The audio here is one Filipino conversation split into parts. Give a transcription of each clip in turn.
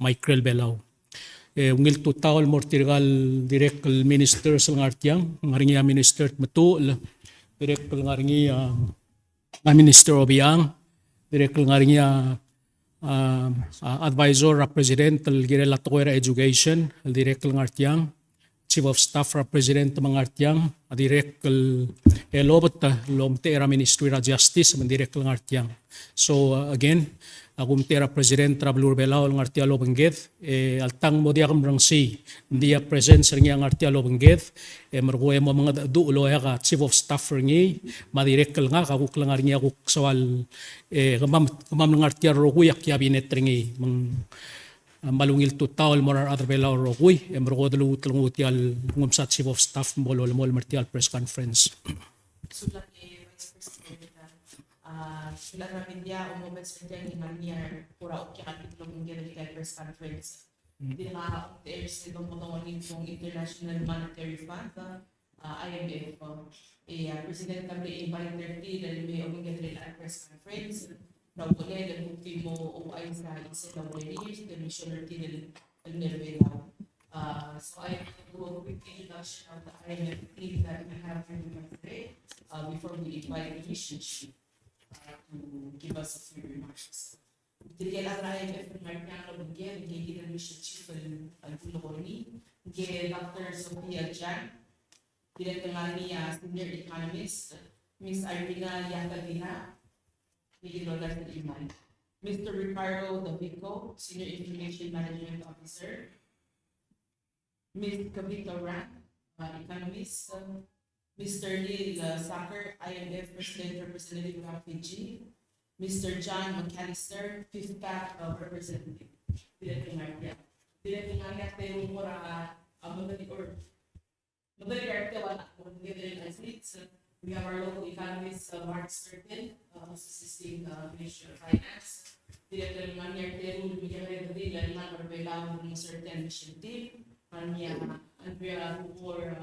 Michael Belao. Ungil tutawal mortirgal direct minister sa ngartiang, ngaringi minister matul, direct ngaringi minister obiang, direct ngaringi advisor president girela toera education, direct ngartiang, chief of staff president mangartiang, direct lobot lomte era ministry of justice direct ngartiang. So again, agumtera president Travelur Belao ngartia lobengget altang modiakam rangsi dia present sernya ngartia lobengget mergo mo mga dulo ya ka chief of staff ngi madirek nga ka kuk langar niya kuk sawal kamam ngartia roguyak cabinet ngi malungil tutawal morar other Belao rogui mergo dulu tlungutial ngumsat chief of staff mol martial press conference. Sulat Vice President sulat namin dia umumens penjang inaniar pura ukya kapitlo mungkin di press conference. Di nga there's itong potongan ng International Monetary Fund, IMF, President kami invite 30 dan may umingin rin at press conference. Na uli dan bukti mo o ay sa isa na wali the missioner tinil al-Nirvela. So I will do a quick introduction of the IMF team that we have here with us today before we invite the mission chief to give us a few remarks. Jadi ang IMF Amerikano begin the mission chief al-Fulorni, Dr. Sophia Chan, Director niya senior economist, Ms. Irina Yatalina, Mr. Ricardo Davico, Senior Information Management Officer, Ms. Kavita Ran, Economist, Mr. Neil Sacker, IMF President Representative of Fiji, Mr. John McAllister, Fifth Pack Representative. Director Maria, tayo mura madali wala we have our local economist, Mark Sturton, who's assisting Minister of Finance. Director Manier Teru, Miguel Rodriguez, Lima Barbelao, ng certain mission team. Mania, Andrea, for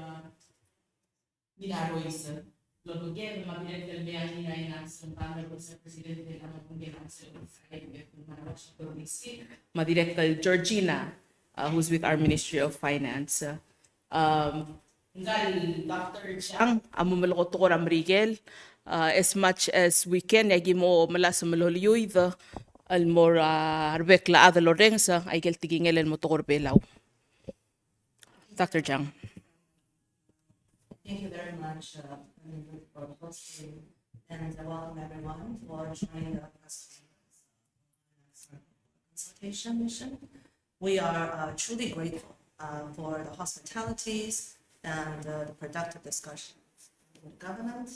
Minarois. Lolo again, Mabinet del Beani, Nainas, and Panda was the president of the Amundian Madirector Georgina, who's with our Ministry of Finance. Dr. Chiang, amumaloko to koram Rigel, as much as we can, yagimo malas malolyoy the almora arbekla ada lorenza, ay tigingel el motor Belao. Dr. Chiang. Thank you very much for hosting and welcome everyone for joining the consultation mission. We are truly grateful for the hospitalities and the productive discussion with the government,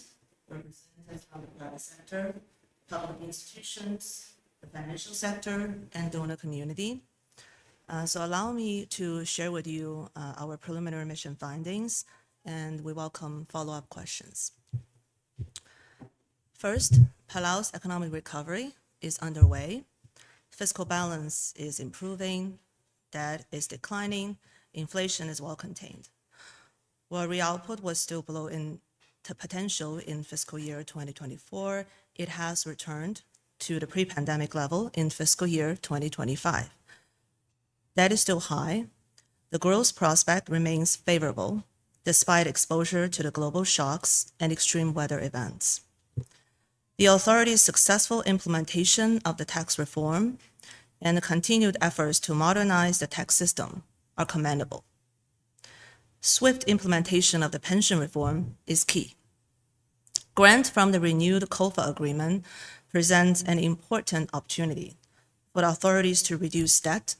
representatives from the private sector, public institutions, the financial sector, and donor community. So allow me to share with you our preliminary mission findings, and we welcome follow-up questions. First, Palau's economic recovery is underway. Fiscal balance is improving, debt is declining, inflation is well contained. While real output was still below the potential in fiscal year 2024, it has returned to the pre-pandemic level in fiscal year 2025. Debt is still high. The growth prospect remains favorable, despite exposure to the global shocks and extreme weather events. The authority's successful implementation of the tax reform and the continued efforts to modernize the tax system are commendable. Swift implementation of the pension reform is key. Grant from the renewed COFA agreement presents an important opportunity for the authorities to reduce debt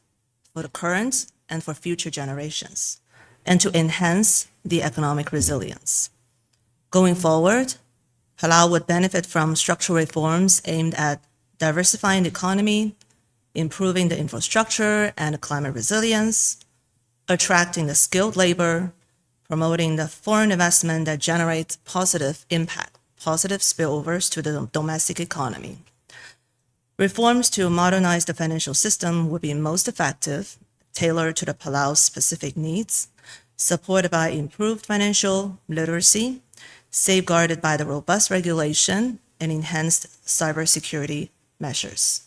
for the current and for future generations, and to enhance the economic resilience. Going forward, Palau would benefit from structural reforms aimed at diversifying the economy, improving the infrastructure and climate resilience, attracting the skilled labor, promoting the foreign investment that generates positive impact, positive spillovers to the domestic economy. Reforms to modernize the financial system would be most effective, tailored to the Palau's specific needs, supported by improved financial literacy, safeguarded by the robust regulation and enhanced cybersecurity measures.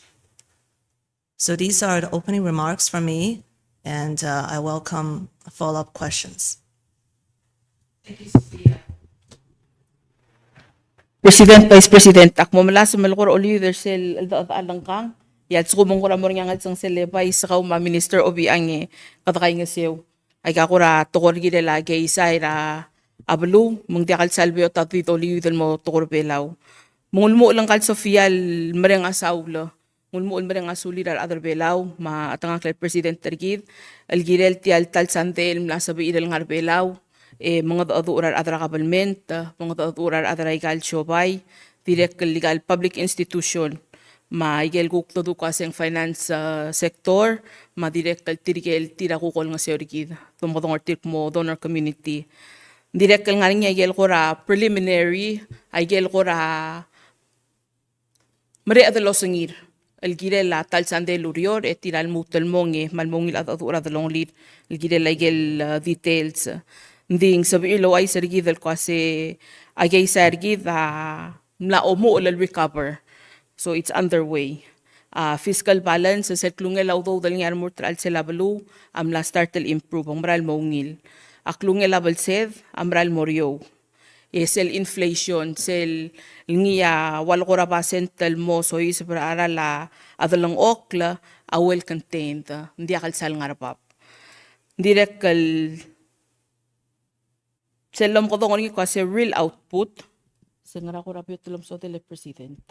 So these are the opening remarks from me, and I welcome follow-up questions. Thank you, Sophia. President, Vice President, akmo mala sa malukor oli thersel alangkang. Yat sumong kura mo nga sang selebay sa kauma Minister Obi ang katakay nga siyo. Ay kakura tukor gide lagi isay ra ablu mong diakal salveo tatito liyu del mo tukor belaw. Mungulmo lang kal Sofia mereng asawlo. Mungulmo mereng asuli ra other belaw ma atang kay President tergid algirel ti altal santel mla sabi idel ngar belaw. Mga urar adra government, mga urar adra igal shobay, direct legal public institution, ma igel guk todo kaseng finance sector, ma direct tirigel tira kukol nga seorigid, tumodong artik mo donor community. Direct nga nga igel ko ra preliminary, igel ko ra mare adalo sangir. Algirel la tal sande lurior et tiral mutel monge malmongil adura dalong lead algirel igel details. Nding sabi ilo ay sarigidal kasi agay sarigid mla omo ulal recover. So it's underway. Fiscal balance sa klungel although dal ngar mortal sila balu amla startel improve amral maungil. Aklungel abal sed amral morio. Sel inflation sel ngiya wal korabasen tel mo so is para arala adalang okla well contained. Hindi akal sal ngarapap. Direct kal Selam ko tong kasi real output. Sa nga ko rapid tulong sa tele president.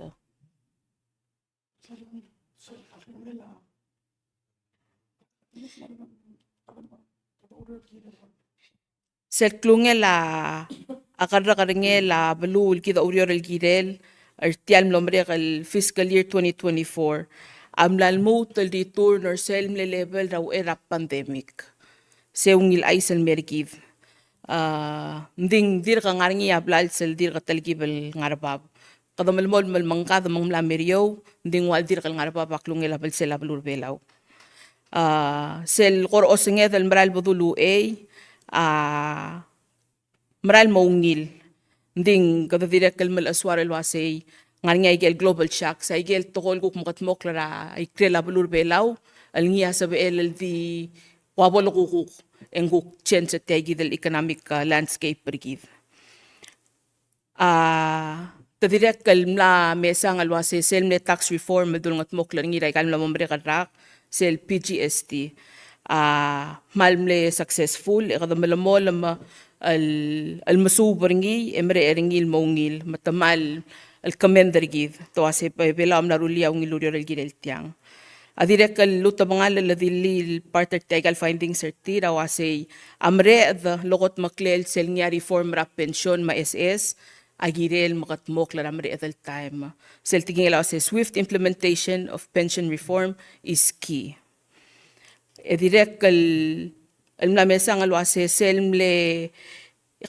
Set klungela akadra karengela balul kita urior el girel artial mlomre kal fiscal year 2024 amlal mo tel di turn or selm level raw era pandemic. Seungil aisel mergiv. Nding dir ka ngaringi ablal sel dir ka talgibel ngarbab. Kada malmol malmangka da mang mlamerio, nding wal dir ka ngarbab aklung elabel sel ablur belaw. Sel kor osenge dal mral bodulu mral maungil. Nding kada dir ka mal aswar elwasay ngaringi igel global shock sa igel tokol kuk mukat moklara ikrel ablur belaw alngiya sabi di wabolo kukuk enguk change at del economic landscape pergiv. Tadirek kalmla mesa ngalwase selmne tax reform medulngat moklar ngiray kalmla mombre kadrak sel PGST. Malmle successful ekadamalamol al masubar ngi emre eringil maungil matamal al commander giv to ase pela amnarulia ungilurio el girel tiang. Adirek kal luta bangal ladili parter tegal findings certira wasay amre the lokot maklel sel niya reform rap pension ma SS agirel makatmok la amre at time. Sel tingin say swift implementation of pension reform is key. Adirek kal almlamesa ngal wasay selmle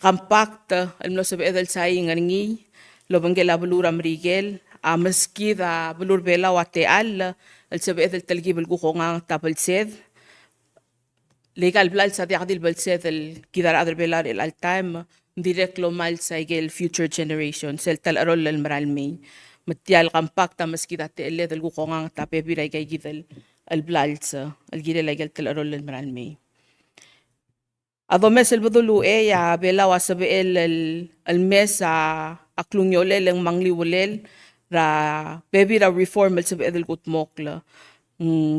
compact almlo sabi edal saying ngi lobanggela bulura mrigel maski da bulur bela wate al sabi edal talgib الجوخو nga tabal sed legal blal sa diadil bal sed el kidar adar bela el al time direct lo mal sa igel future generation sel tal arol el maral may matial compacta maski da te el الجوخو nga tape biray kay gidel el blal sa el gidel igel tal arol el maral may ado mes el budulu ya bela wasabi el mes aklung yolel ang mangliwolel ra baby ra reform sa edel gutmokla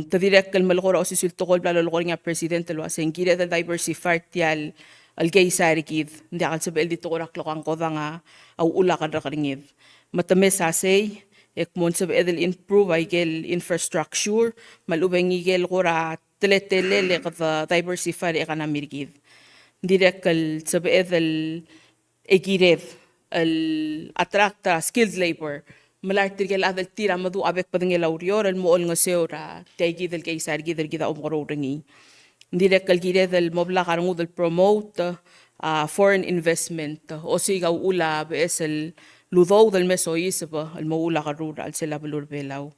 tadirek kal malokora osisul tokol blalo lokor nga president lo aseng gire the diversify tial al gay sarikid ndi akal sa el dito korak lokang ko nga au ula kan ra karingid matames asay ekmon sa edel improve ay gel infrastructure malubay ngigel kora teletele le ka diversify economy gid direk kal sa edel egirev al attracta skilled labor malartir gel adal tira madu abek padengel aurior al mool nga seora tay gidel kay sar gidel gida umgoro ringi direk kal gidel mobla karangu del promote foreign investment o sigaw ula besel ludaw del mesois ba al moula karura al sela balur belaw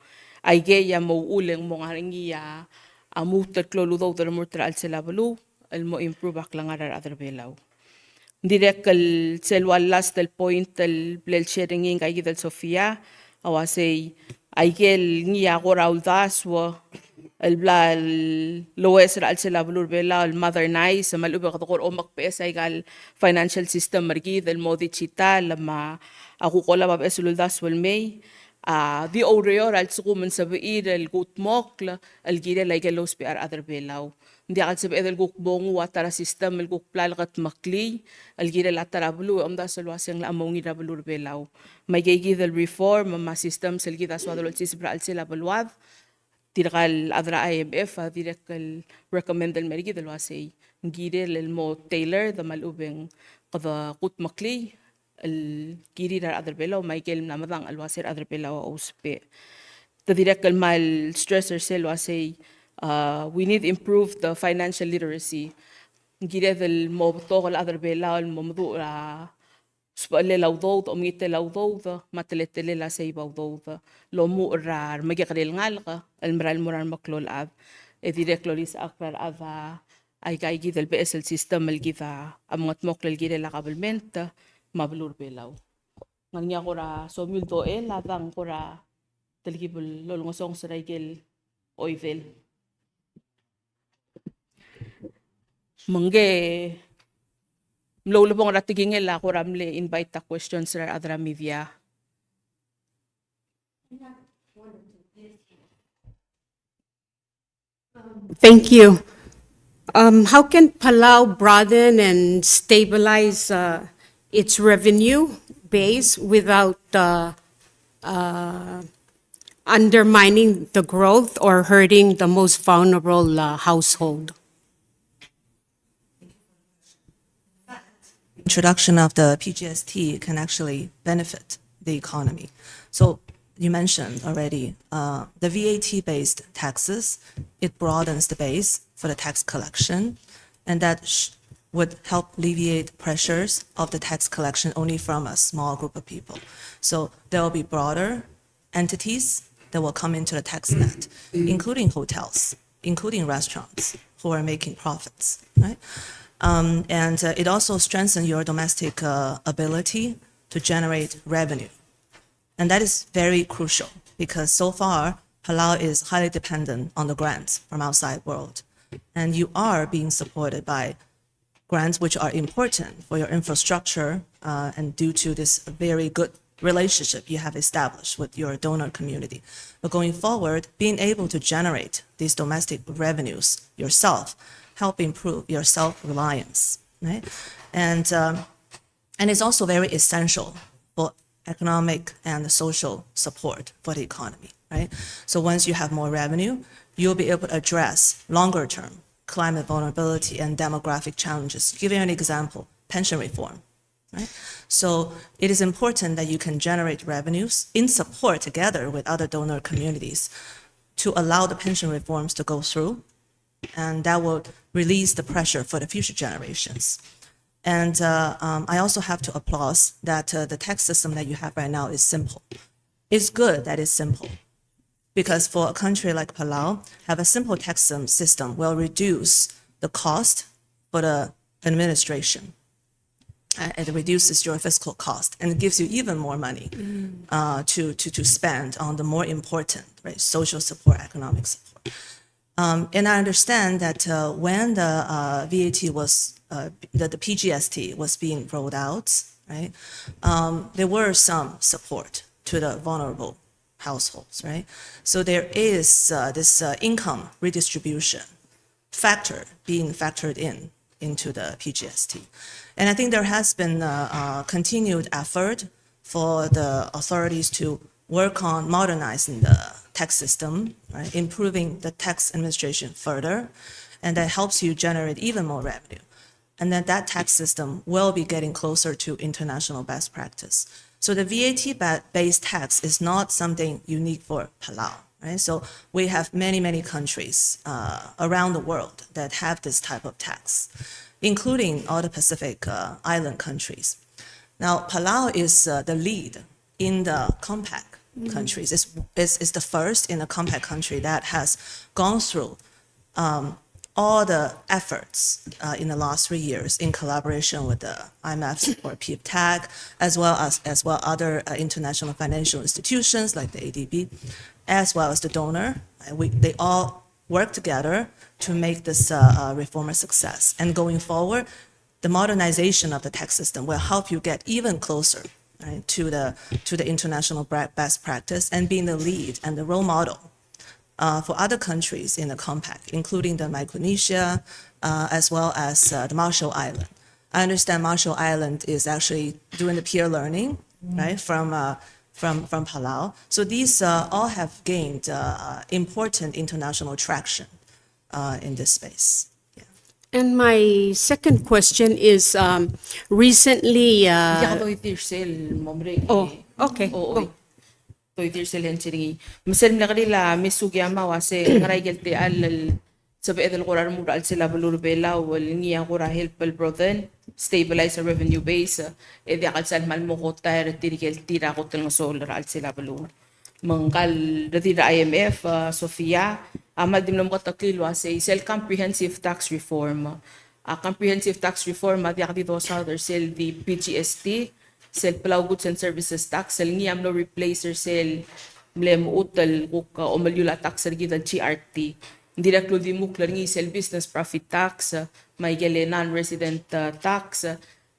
ay geya mo uleng mo ngaringiya amuter klo ludaw del murtra al sela balu al mo improve ak langar adar belaw direct kal selwal last del point del blel sharing kay gidel Sofia awasay ay gel ngiya ko raul daswa lowes ra sila bulur bela mother nai sa malube katukor omak pesa igal financial system margi del modi chita lama aku kola bab esulul das wal may di oreo al suku men sabi el gut mokla al gire la gelos bi ar other belaw ndi al sabi el guk bongu watara system el guk plal kat makli al gire la tara bulu am das lo aseng la amongi ra bulur belaw may gigi del reform ma system sel gida swadol sisbra al sila bulwad تلقى الأذرع IMF direct recommend المريض الواسي نجيري للمو تايلر ذا مالوبين قضا قوت مقلي الجيري الأذر بلا وما يجيل من مذان الواسي الأذر بلا وأوسبي direct المال stressor سيل واسي we need to improve the financial literacy نجيري ذا المو بطوغ الأذر بلا الموضوع سبالي لو ضوض أميت لو ضوض ما تلتلي لا سيبا وضوض لو مو الرار ما يقري الغالغة المرا المرا المقلول أذ إذي ريكلوليس أكبر أذا أي جاي جيد البئس السيستم الجيذا أمغت مقل الجيري لقبل منت ما بلور بيلاو نغنيا قرا سوميل دو لا ذان قرا تلقيب اللولغسون سرايجل أويفيل منجي Mlo pong ratiging ila ko ramle invite ta questions ra adra media. Thank you. How can Palau broaden and stabilize its revenue base without undermining the growth or hurting the most vulnerable household? Introduction of the PGST can actually benefit the economy. So you mentioned already the VAT-based taxes, it broadens the base for the tax collection, and that would help alleviate pressures of the tax collection only from a small group of people. So there will be broader entities that will come into the tax net, including hotels, including restaurants who are making profits, right? And it also strengthens your domestic ability to generate revenue. And that is very crucial because so far, Palau is highly dependent on the grants from outside world. And you are being supported by grants which are important for your infrastructure and due to this very good relationship you have established with your donor community. But going forward, being able to generate these domestic revenues yourself help improve your self-reliance, right? And it's also very essential for economic and social support for the economy, right? So once you have more revenue, you'll be able to address longer-term climate vulnerability and demographic challenges. Give you an example, pension reform, right? So it is important that you can generate revenues in support together with other donor communities to allow the pension reforms to go through, and that will release the pressure for the future generations. And I also have to applaud that the tax system that you have right now is simple. It's good that it's simple, because for a country like Palau, have a simple tax system will reduce the cost for the administration. It reduces your fiscal cost and it gives you even more money to spend on the more important, right, social support, economic support. And I understand that when the VAT was, the PGST was being rolled out, right, there were some support to the vulnerable households, right? So there is this income redistribution factor being factored into the PGST. And I think there has been a continued effort for the authorities to work on modernizing the tax system, right? Improving the tax administration further, and that helps you generate even more revenue. And then that tax system will be getting closer to international best practice. So the VAT-based tax is not something unique for Palau, right? So we have many, many countries around the world that have this type of tax, including all the Pacific island countries. Now, Palau is the lead in the compact countries. It's the first in a compact country that has gone through all the efforts in the last 3 years in collaboration with the IMF or PIPTAG, as well as other international financial institutions like the ADB, as well as the donor. They all work together to make this reform a success. And going forward, the modernization of the tax system will help you get even closer, right, to the international best practice and being the lead and the role model for other countries in the compact, including the Micronesia, as well as the Marshall Island. I understand Marshall Island is actually doing the peer learning, right, from Palau. So these all have gained important international traction in this space. Yeah. And my second question is, recently, Hindi ako itirsel, momre. okay, Oo. go. To itirsel hen siringi. Misal na kanila, misugiyama wase, ngaray gelte al sabi edel kurar mura al sila balurubela wal niya kura help al brothen stabilize the revenue base edi akal sal mal mo ko tayar tirigel tira ko tel solar al sila balur mangkal dati da IMF Sofia amal dim mo taklil wase sel comprehensive tax reform a comprehensive tax reform adi akdi do southern sel di PGST sel Palau goods and services tax sel niyam no replacer sel mlem utal ko omalyula tax sergi da GRT directly di muklar ngi sel business profit tax may gele non-resident tax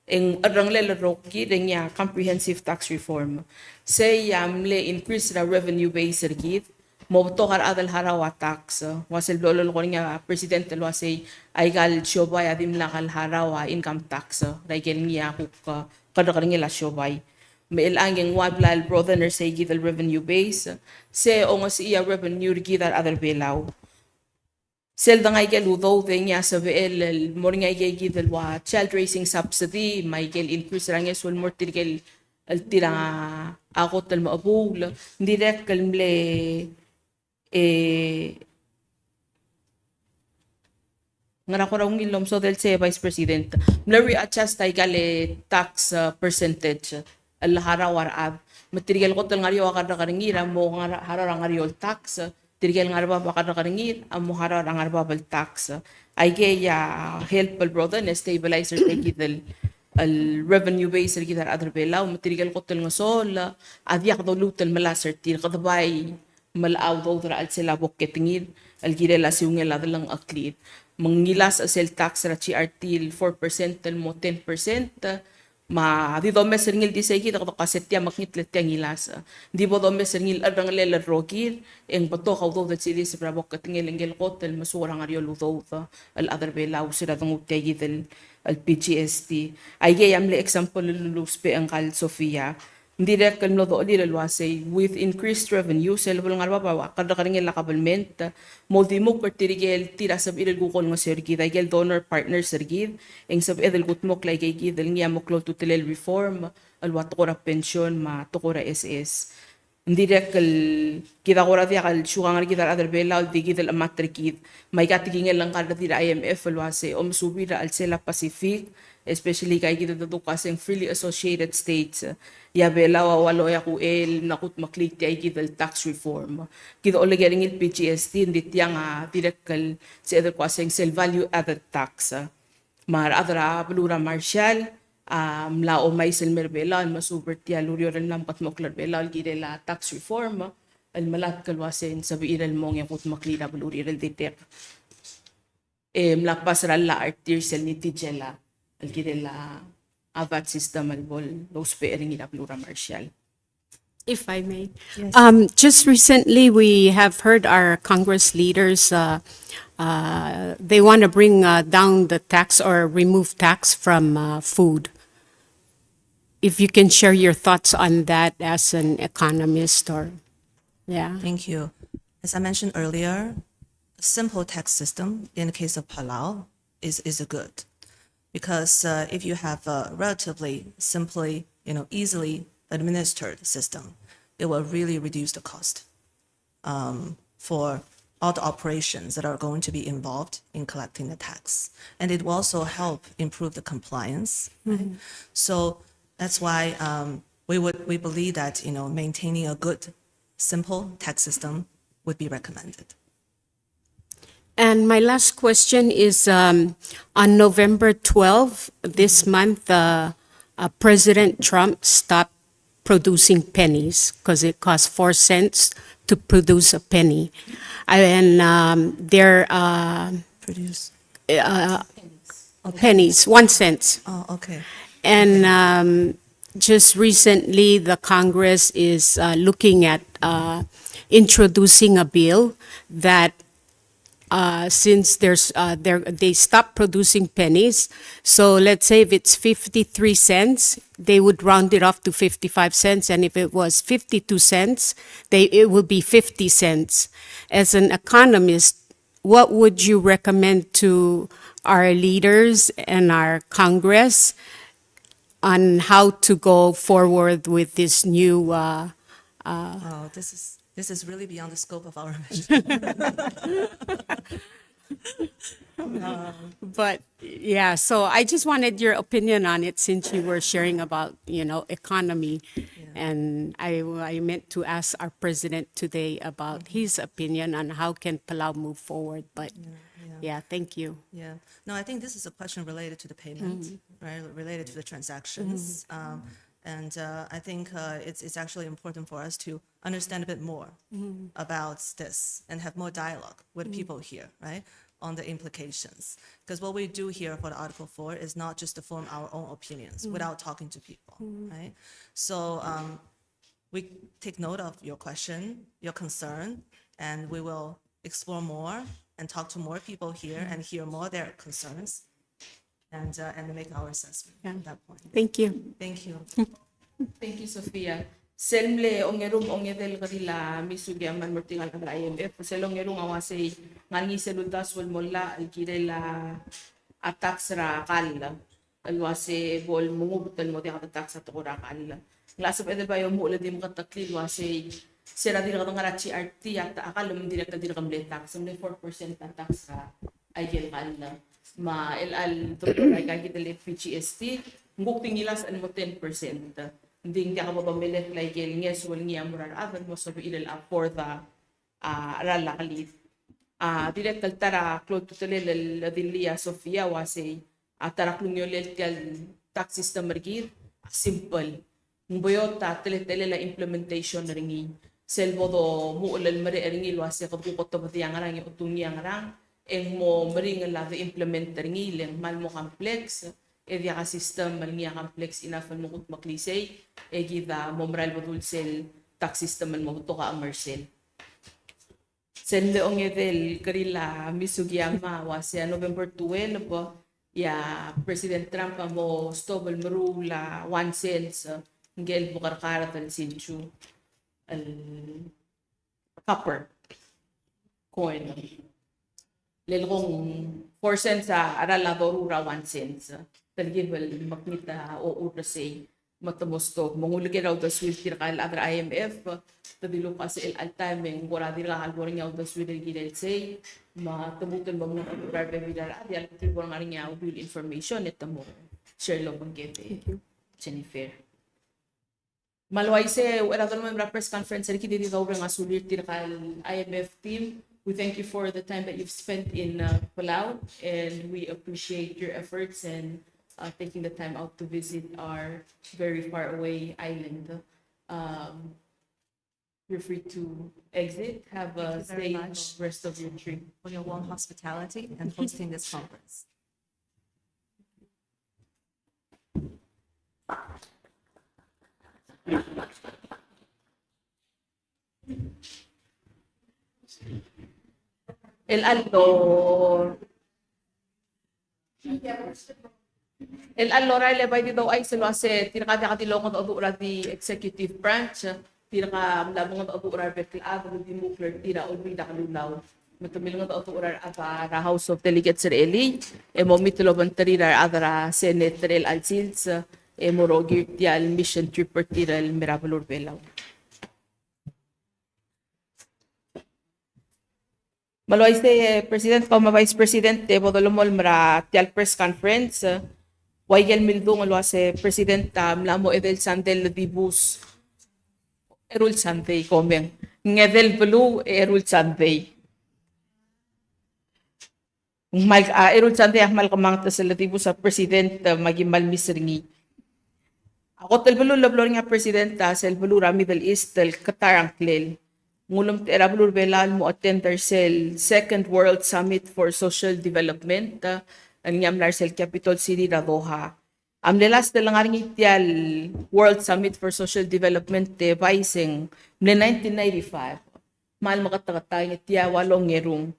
ang arranglel roki denya comprehensive tax reform say yamle increase the revenue base sergit mo to kar adal harawa tax wasel lolol ko nga president lo say ay gal shobay adim lakal harawa income tax dahil niya ko kada kanila shobay may ilangeng wablal brother say gidal revenue base say ongos iya revenue gidal adal belaw sel da ngay gel udo de nya sa el morning ay gidel wa child raising subsidy may gel increase rang es wal mortir gel al tira ako tal maabul direct kalmle ngana ko raw ngilom so del se vice president mlari adjust ay gale tax percentage al harawar ab material ko tal ngariyo akada karingira mo harara ngariyo tax tirigel nga arba baka nakaringin ang muhara ang arba bal tax ay kaya help al brother na stabilizer tigidal al revenue base tigidal other belaw matirigel ko tel nga sol adyak do lutel malaser tir kadabay malaw do dra al sila bokketingin al girela siungel adalang aklit mangilas asel tax ra GRT 4% tel mo 10% ma di do mes ringil di segi to kasetya maknit let yang ilas di bo do mes ringil adang lela rokir eng bato ka do that silis pra bok katingel engel hotel masura ngario ludo al other bela usira dong utegi del al PGST ay yamle example luluspe ang kal Sofia direct kan lo do di lalwase with increased revenue selbol ngarba ba kada karingel lakabalment mo di mo pertirigel tira sab ilal gukol nga sergi dagel donor partner sergi eng sab edel gutmok lay kay gidel niya mo klo tutelel reform alwa tukora pension ma tukora SS direct kal kita kora dia kal sugang kita other bela di gidel amatrikid may katigingel lang kada tira IMF alwase subira al sela Pacific especially kay kita to kasing freely associated states ya bela walo ya ku el nakut makliti ay gidal tax reform kita olegering il PGST ndit yang direct kal si other kasing sel value added tax mar adra blura marshal la o may sel merbela masuber tia lurio ren lampat moklar bela gidela tax reform al malat kalwasen sabi iral mong yang kut maklida bluri rel detect mlapas ralla artir sel ni tijela al avat system albol los pairing ila plura martial. If I may. Yes. Just recently, we have heard our Congress leaders, they want to bring down the tax or remove tax from food. If you can share your thoughts on that as an economist or, yeah. Thank you. As I mentioned earlier, a simple tax system in the case of Palau is a good. Because if you have a relatively simply, easily administered system, it will really reduce the cost for all the operations that are going to be involved in collecting the tax. And it will also help improve the compliance. Right? So that's why we believe that maintaining a good, simple tax system would be recommended. And my last question is, on November 12 this month, President Trump stopped producing pennies because it cost 4 cents to produce a penny. And they're Produce. pennies, 1 cent. Oh, okay. And just recently, the Congress is looking at introducing a bill that since they stopped producing pennies, so let's say if it's 53 cents, they would round it off to 55 cents, and if it was 52 cents, it will be 50 cents. As an economist, what would you recommend to our leaders and our Congress on how to go forward with this new Oh, this is really beyond the scope of our mission. But yeah, so I just wanted your opinion on it since you were sharing about, economy. And I meant to ask our president today about his opinion on how can Palau move forward. But yeah, thank you. Yeah. No, I think this is a question related to the payment, right? Related to the transactions. And I think it's actually important for us to understand a bit more about this and have more dialogue with people here, right, on the implications. Because what we do here for the Article 4 is not just to form our own opinions without talking to people, right? So we take note of your question, your concern, and we will explore more and talk to more people here and hear more their concerns and make our assessment at that point. Thank you. Thank you. Thank you, Sophia. Selmle ongerum ongedel kadila misugia man mortingal kadra IMF. Selongerum awase ngani seludas wal molla alkidela atax ra kal. Alwase bol mungubutal mo dia atax at ora kal. Nglasap edel bayo mo uladim kataklil wase sera dira kadang rachi RT at akal mo direkta dira kamle tax. Semle 4% tax ra ayel kal. Ma el doktor ay kagidel PGST nguk tingilas an mo 10%. Hindi ka mabamilit like yes wal niya murar adan mo sabi ilal for the rala kalit. Direct tara close to the dilia Sofia wase tara klunyolel tial tax system mergir simple. Mboyota tele la implementation ringi selbodo mo ulal mari ringi wase kadukot to batiyang rang utungyang rang eng mo mering la the implement ringi leng mal mo complex edia ka system malngia complex enough mo kut maklisay egida momral bodul sel tax system mo to ka amersel senle ongedel karila misugiyama wase November 12 po ya President Trump mo stobel merula 1 cents ngel bukar karatal sinchu al copper coin lelong 4 cents arala dorura 1 cents talgibel maknita o urasay matamosto monguligi raw das will tirkal adra IMF tadilo kasi al timing wala dira alboring yaw das will gidel say matamutan mo mga barbe bidar adi al tibor ngaring yaw will information etamo share lo bangete Jennifer malway se wala don mo press conference kiti dito nga sulir tirkal IMF team. We thank you for the time that you've spent in Palau, and we appreciate your efforts and taking the time out to visit our very far away island. You're free to exit. Have a safe rest of your trip. For your warm hospitality and hosting this conference. El Aldo Riley by the daw ay sila se tiraka katilongon odura di executive branch tiraka labong odura bekla di nuclear tira ulwi da kalulaw matumilong odura ata House of Delegates Eli e momitlo bantarira adara Senator El Alcils e morogi ti al mission tripper tira el Mirabalur Belaw. Maloy se President Pama Vice President Bodolomol mara tial press conference Waigel Mildung alwa se President Mlamo Edel Sandel Dibus Erul Sunday komeng ngedel blue Erul Sunday mal Erul Sunday ahmal kamang ta sa Dibus sa President magimal misringi ako tel blue lablor nga President sa Blue Middle East tel Qatar angklel Ngulam te erablur belal mo attender sel Second World Summit for Social Development ang nyamlar sel Capital City na Doha. Amlelas de langaring itial World Summit for Social Development te Baising mle 1995. Mal makatakatay itiya walong ngerung.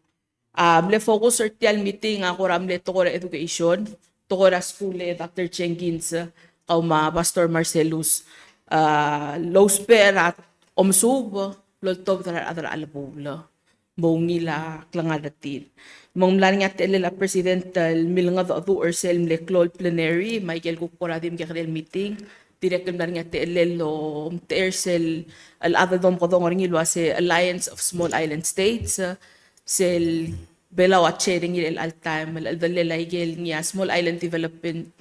Mle focus tial meeting ako ramle tokora education, tokora school Dr. Chengins, kauma Pastor Marcelus, Los Perat, Omsub, loltob tara adar alabula bongila klangadatil mong mlan nga telela presidential milnga do orsel mleklol plenary Michael kukoradim kakrel meeting direct mlan nga telelo tersel al adadom kodong ringil wase Alliance of Small Island States sel belaw at sharing il al time al dalela igel nga Small Island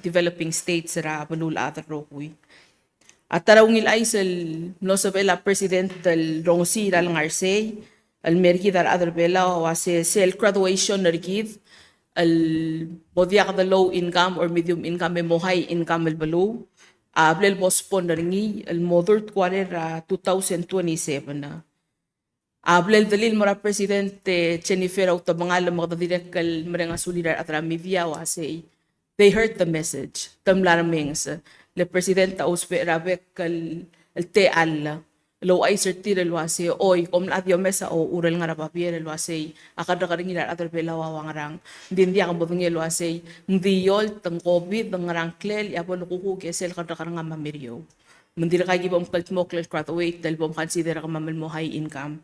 developing states ra balul adar rokuy. At tarawngil ay sel nosabela presidential rongsi dal ngarsay al merki dar other bela wase sel graduation nargid al bodyak the low income or medium income mo high income al balu ablel bospon naringi al mother quarter 2027 na ablel dalil mora presidente Jennifer auto bangalam mga direkal mga solidar at media wase they heard the message tamlarmings le presidenta uspe rabek el te al lo ay sertir el wase oy kom adio mesa o ural nga rapapier el wase akada karing ila atar bela wawangrang din dia kambodong el wase ndi yol tang covid ng rang klel ya polo kuku kesel kada karang mamiryo mundira kay gibom kaltmo klel graduate dal bom consider ka mamal mo high income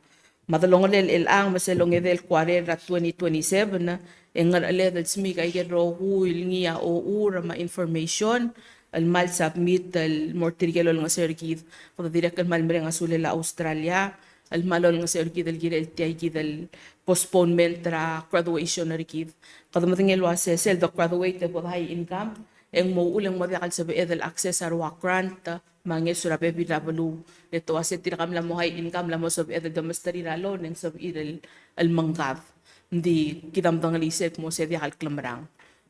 madalong el ang maselong edel 40 2027 na engar ale dal smi kay ro huil ngiya o ura ma information al mal submit al mortirgelo nga sergid kada direct al mal mere nga sulela Australia al malol nga sergid al girel tiay al postponement tra graduation na rikid kada matingel wase sel do graduate with high income eng mo ulang madakal sa beedal access ar wa grant mange sura BBW ito wase tirakam la mo high income la mo sa beedal domestary ralo neng sa beedal al mangkav hindi kidamdang lisek mo sa diakal klamrang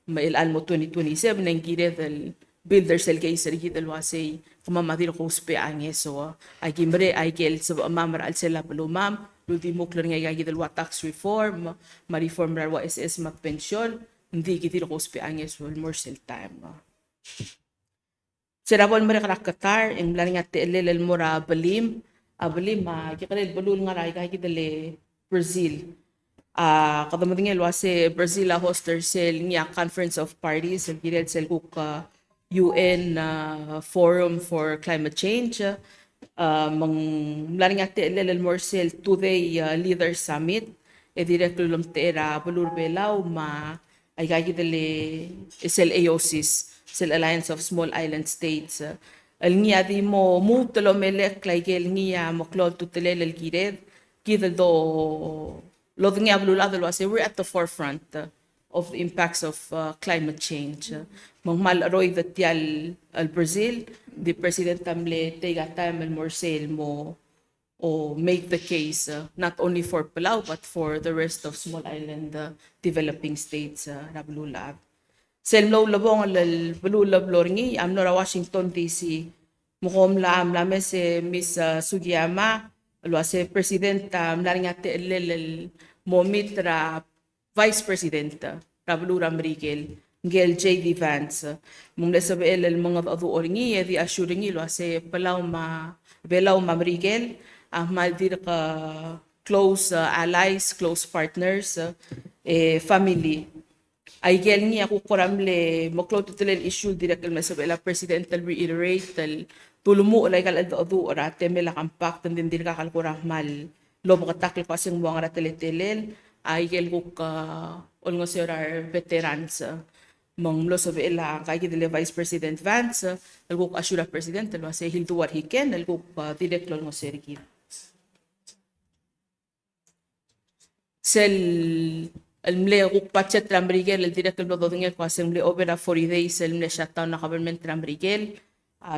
mailan mo 2027 neng girel builder sel kay sergi del wase kumamadir ko uspe angeso ay gimre ay gel sa mamar al sela belumam ludi mukler nga gagi del tax reform ma reform ra wa SS ma pension hindi gitir ko uspe angeso more sel time serabon mere karakatar ing lan nga telel mora balim abalim ma gikalel bulul nga ray gagi dele Brazil kada madingel wase Brazil hoster sel nga conference of parties el girel sel kuk UN Forum for Climate Change, mlaring ate lelel morsel today Leader Summit, direct lulom tera bulur belaw ma ay gagi dele sel AOCs, sel Alliance of Small Island States. Al ngiya di mo move talo melek laigel ngiya moklol tutelel gired, gidel do lo ngiya bululado lo we're at the forefront of the impacts of climate change. Mangmal aroy datial al Brazil, the president tamle tega time al morsel mo o make the case not only for Palau but for the rest of small island developing states rabululab. Sello labong al bululab lorngi amnora Washington DC mukom lam se Miss Sugiyama alwa se president mlaringate lel momitra Vice President Rabulura Mrigel, Ngel J.D. Vance, mong nasabiel el mga adu oringi, di assuringi lo ase Palau Belaw Mrigel, maldir ka close allies, close partners, family. Ay gel niya ako koramle, maklo tutulen issue direct el masabela President reiterate, tulumu ulay kal adu orate, melakampak, tandindir ka kalkurahmal, lo makatakil pasing mga rateletelel, ay gel kuk olngo serar veterans mong lo sabi ila kay gidele Vice President Vance alguk assura President lo say he'll do what he can alguk direct lo sergi sel almle kuk pachet ramrigel el direct lo dodingel ko assembly over 40 days elmle shutdown na government ramrigel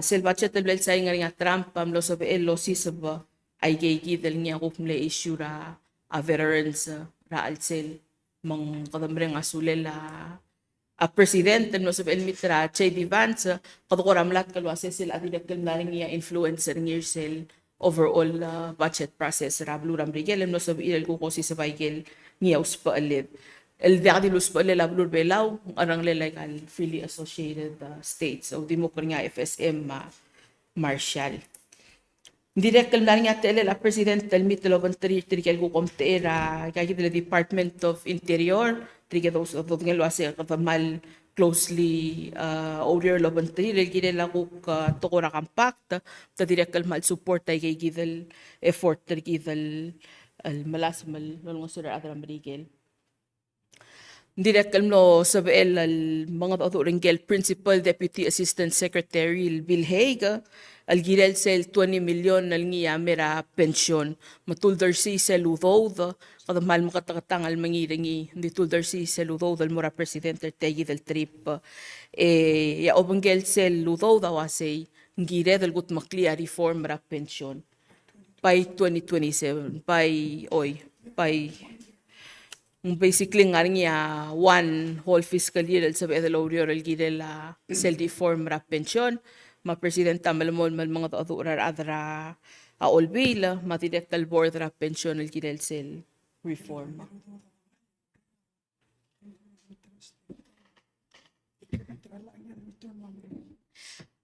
sel pachet el say nga Trump lo sabi lo sisab ay gidel niya kuk mle issue ra veterans raalsel mang kadamre nga sulela president no sa mitra J.D. Vance kadukoram lat kalwase sila direct naring niya influencer ng yearsel overall budget process rablur amrigel no sab ilal ko si sa baigel ngiaus pa alid el daqdilus pa alid rablur belaw arang legal freely associated states o di mo nga FSM Marshall direct kal nga tele la president del mitloban trikel ko komtera kay the Department of Interior trikel dos of nga lo ase mal closely order loban trikel gide la ko tokora compact ta direct kal mal support ay kay gidel effort gidel al malas mal no sura adra marigel direct kalmo sa el mga autorengel Principal Deputy Assistant Secretary Bill Hague al girel sel 20 million al ngiya mera pensyon matulder si sa ludod kada mal makatakatang al mangiringi di tulder si sa ludod al mura presidente tegi del trip ya obengel sel ludod awasay ngire del gut maklia reform mera pensyon by 2027 by basically nga niya one whole fiscal year sa bedo lawyer gidel sel reform ra pension ma presidenta malmol mal mga adurar adra olbil matirektal board ra pension gidel sel reform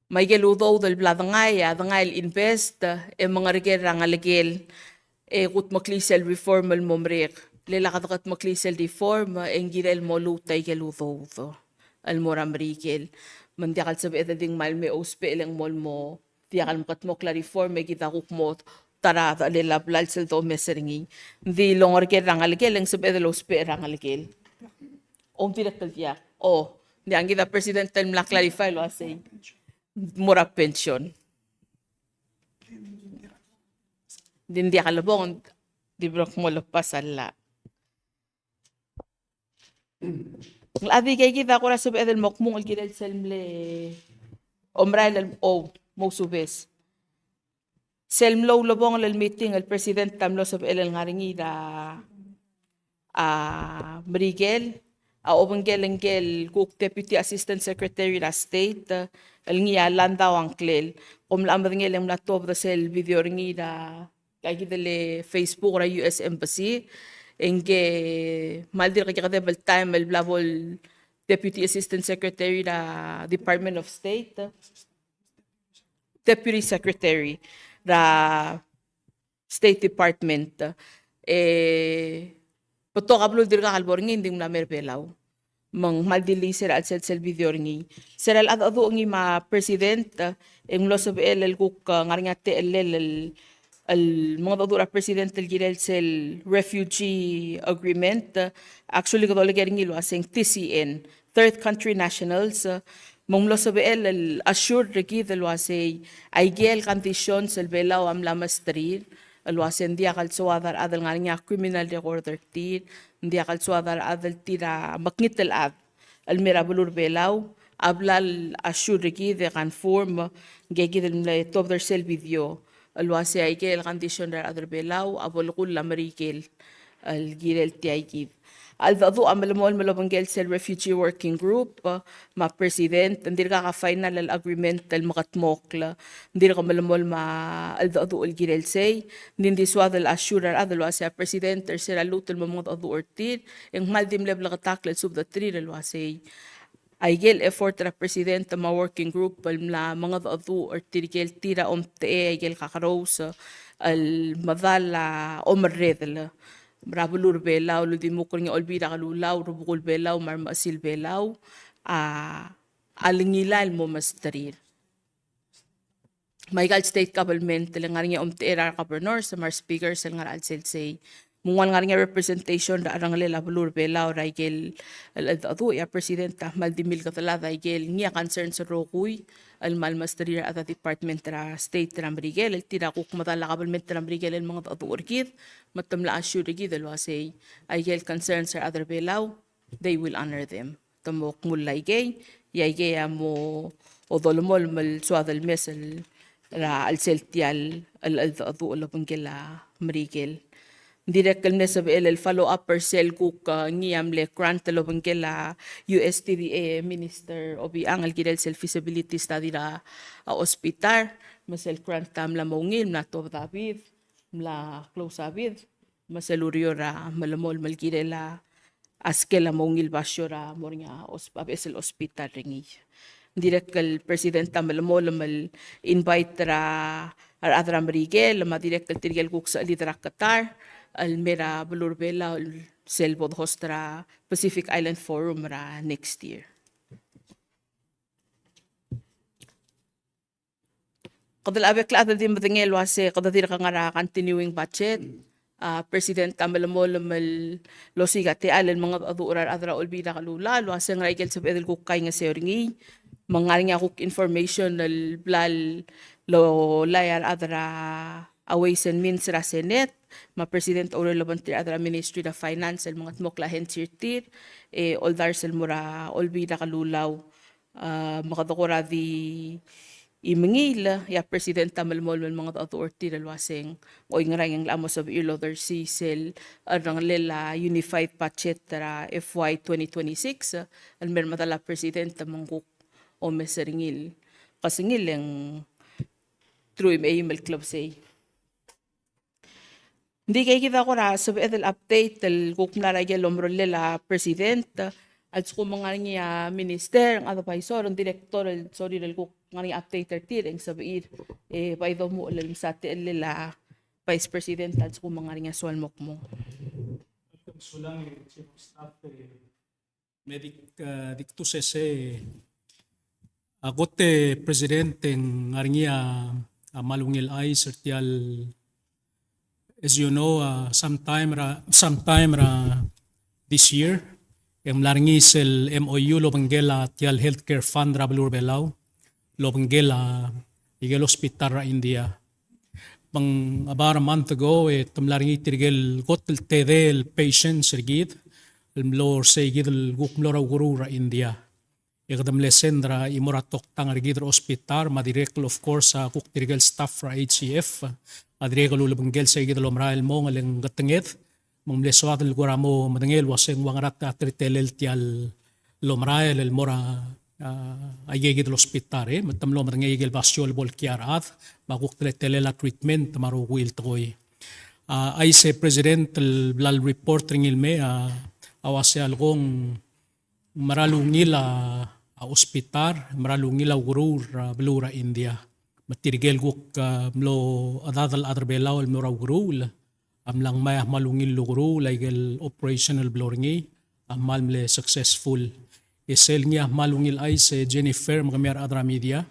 may geludo del bladangay adangay invest mga regera nga legel kut maklisel reform al momrek lela katakat maklisel reform en girel molutay geludo al moram rigel mandiakal sabi ding malme ospe lang mol mo tiakal makat mo reform kita mo tara lela blal sel do meseringi di longor ke rangalgel ang sabi de ospe rangalgel om direktal tiak di ang kita presidential mla clarify lo asay mura pension din di kalabong di brok mo pasala Abi kay kita ko raso bedel mokmong algidel selmle omral mo subes selmlo lobong al meeting al president tamlo sa el ngaringi da Mrigel obengel cook deputy assistant secretary da state al ngia landaw angklel amringel ang laptop da sel video ringi da kay gidele Facebook ra US embassy Enge maldir kaya bal time el blabol Deputy Assistant Secretary da Department of State Deputy Secretary da State Department pato kablo dir ka kalbor ngi hindi na merpelaw mang maldili sir al sel video ngi sir al adu ngi ma president eng los of el kuk ngarngate el mga dadura president del girel sel refugee agreement actually ko lagi ring ilo asing TCN third country nationals mong lo sabi el assured regi del wase ay gel condition sel belaw am lamastrir el wase ndia kal suadar adal nga criminal recorder tir ndia kal suadar adal tira maknitel ad al mirabulur belaw ablal assured regi de kan form gegi del top der sel video alwasi ay kel condition dar adar belaw abol kul lamrikel al girel tiaykid al dadu amalmol malabangel sel refugee working group ma president ndir ka final al agreement al makatmokla ndir ka malmol ma al dadu al girel say nindi swad al assure adal wasi president sel lutul mamod adu ortir ang maldim lebla katakla sub the tree al wasi Aigel effort ra president ma working group la mga adu or tirigel tira te aigel kakaros al madala omerredel brabulur belaw ludi mukul nga olbida kalulaw rubukul belaw marmasil belaw alingilal mo masterir Michael State Government nga nga te era governor sa mar speaker sa nga al say Mungan nga nga representation da arang lela bulur belaw raigel al-adu ya presidenta maldimil katalada igel niya concern sa rokuy al malmasterir at department ra state ra Mrigel el tira kuk matala government ra Mrigel el mga adu orkid matamla assure gid el wasay igel concern sa other belaw they will honor them tamok mulay gay yaigay mo odolmol mal suadal mesel ra al seltial al adu la bangela Mrigel Direct kalne sa el follow up per sel kuk ngiyam le grant lo bangkela USTDA Minister obi angal gidel sel feasibility study ra hospital masel grant tam la mongil na to David mla close David masel urio ra malamol malgidela askela mongil basyo ra mornya abesel hospital ringi direct kal president malamol mal invite ra ar adra marigel ma direct kal tirgel kuk sa lidra Qatar Almera Bulurbela Selbod hostra Pacific Island Forum ra next year. Kadal abek la din madengel wase kadadir ka ngara continuing budget. President Tamalamol mal losiga te alel mga adurar adra olbida kalula wase nga igel sa edel kukay nga seringi mangaling akuk information nal blal lo layar adra Aways and Means ra Senate, ma-President Aurelio Labantir adra Ministry of Finance, el mga tmokla hensirtir, oldar sel mura olbida kalulaw, makadokora di imingil, ya President Tamalmol mga authority dalwaseng, o ingarang ang lamos of Ilother Cecil, arang lela Unified Budget ra FY 2026, almer matala President Tamangkuk o meseringil, kasingil ang true email club say. Hindi kay kita ko ra sa edel update tel kukmara gel omrolela president at kung mga niya minister ang advisor ang direktor sorry del kuk ngani update tertireng sabiir by the mo lang sa lela vice president at kung mga niya swal mokmo. Sulang chief of staff medic dikto sese agote presidente ngaringia malungil ay sertial. As you know, sometime this year, yung laringi sel MOU lo banggela tial healthcare fund ra Palau, lo banggela igel hospital ra India. Pang about a month ago, laringi tirgel gotel tedel patients sergid, lo segid gukmlo ra guru ra India. Ikadam lesendra imuratok tangargid ra hospital, madirect of course sa kuk tirgel staff ra HCF. Adre ko lulubangel sa igid lomrael mo ngaling gatengeth mong leswat el guramo madangel waseng wangarat atritelel tial lomrael el mora ayegid hospital matamlo madangel igel basyol bol kiarat bakuk tretelel treatment maro will toy ay se president blal reporting ilme awase algong maralungil hospital maralungil gurur blura India matirgel guk mlo adadal adarbelaw el mura gurul amlang maya malungil lugurul aigel operational bloringi amal mle successful isel niya malungil ay se Jennifer magamir adra media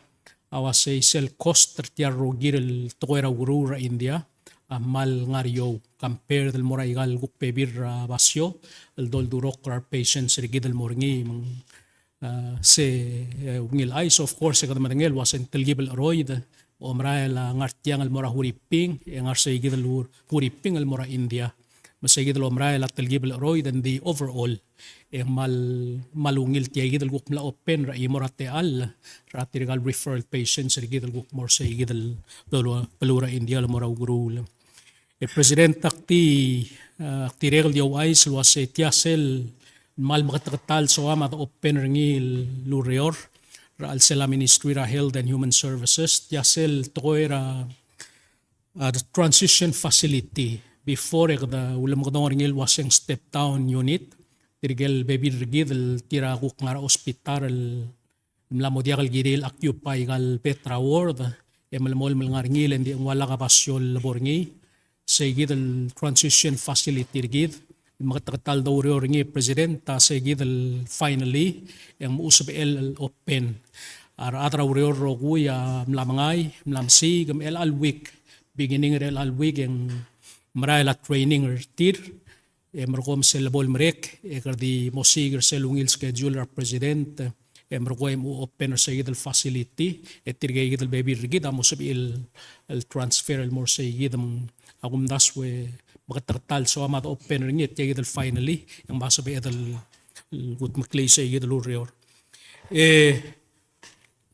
awas se isel cost tertiar rogir el toera gurura India amal ngario compare del mura igal guk pebir basyo el dol durok rar patients rigid el moringi se ngil ice of course kada madangel was intelligible roid o mrael ngartiang al mora huriping ngar se gidel huriping al mora India masagid lo mrael intelligible roid and the overall malungil tiya gidel guk mla open ra imora te al ra tirgal referral patients gidel guk more se gidel pelura India al mora gurul president takti regel di wise was se tiasel mal makatatal so ama open ringil lurior ra alsela Ministry ra Health and Human Services yasel toera the transition facility before the ulam ko ringil waseng step down unit tirgel baby rigid tira kuk ngara hospital mlamodial giril occupy gal Petra Ward malmol ngaringil hindi wala ka pasyol laborngi say gidel transition facility rigid makatatal daw ringi president ta segid finally yang usab el open atra ro guya mlamangay mlamsi gam el al week beginning el al week yang marala training tir markom sel bol merek di mosiger selungil schedule president markom open segid facility etirgay gid baby rigid usab el transfer el more segid agum daswe makatartal so amat open ringit yagidal finally ang basa ba edal gut maklay sa yagidal urior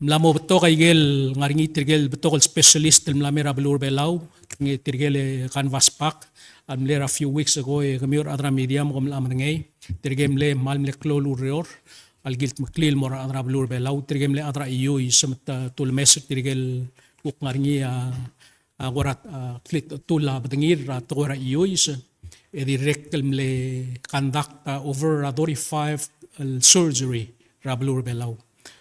Mlamo beto kay gel ngaringi tirgel beto kol specialist mlamera belur belaw ngi tirgel canvas pack amler a few weeks ago kamior adra medium kom lam ngay tirgem le malmle klolu reor al gilt maklil mor adra belur belaw tirgem le adra iyo ismet tul mes tirgel uk ngaringi agorat klit tula badengir togora iyo is direktel mle conduct over 35 surgery rabelur belaw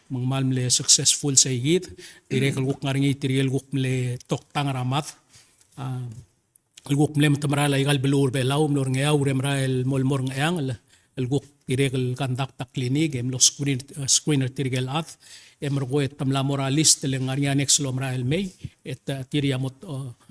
mang malmle successful sa igit direk guk ngaringi tirgel guk mle toktang ramat guk mle tamra la igal belur belaw mlor ngayaw remra el molmor ngayang el guk direk el kandak ta klinik em lo screener tirgel at em rogo et tamla moralist le ngaringa next lomra el may et tiriamot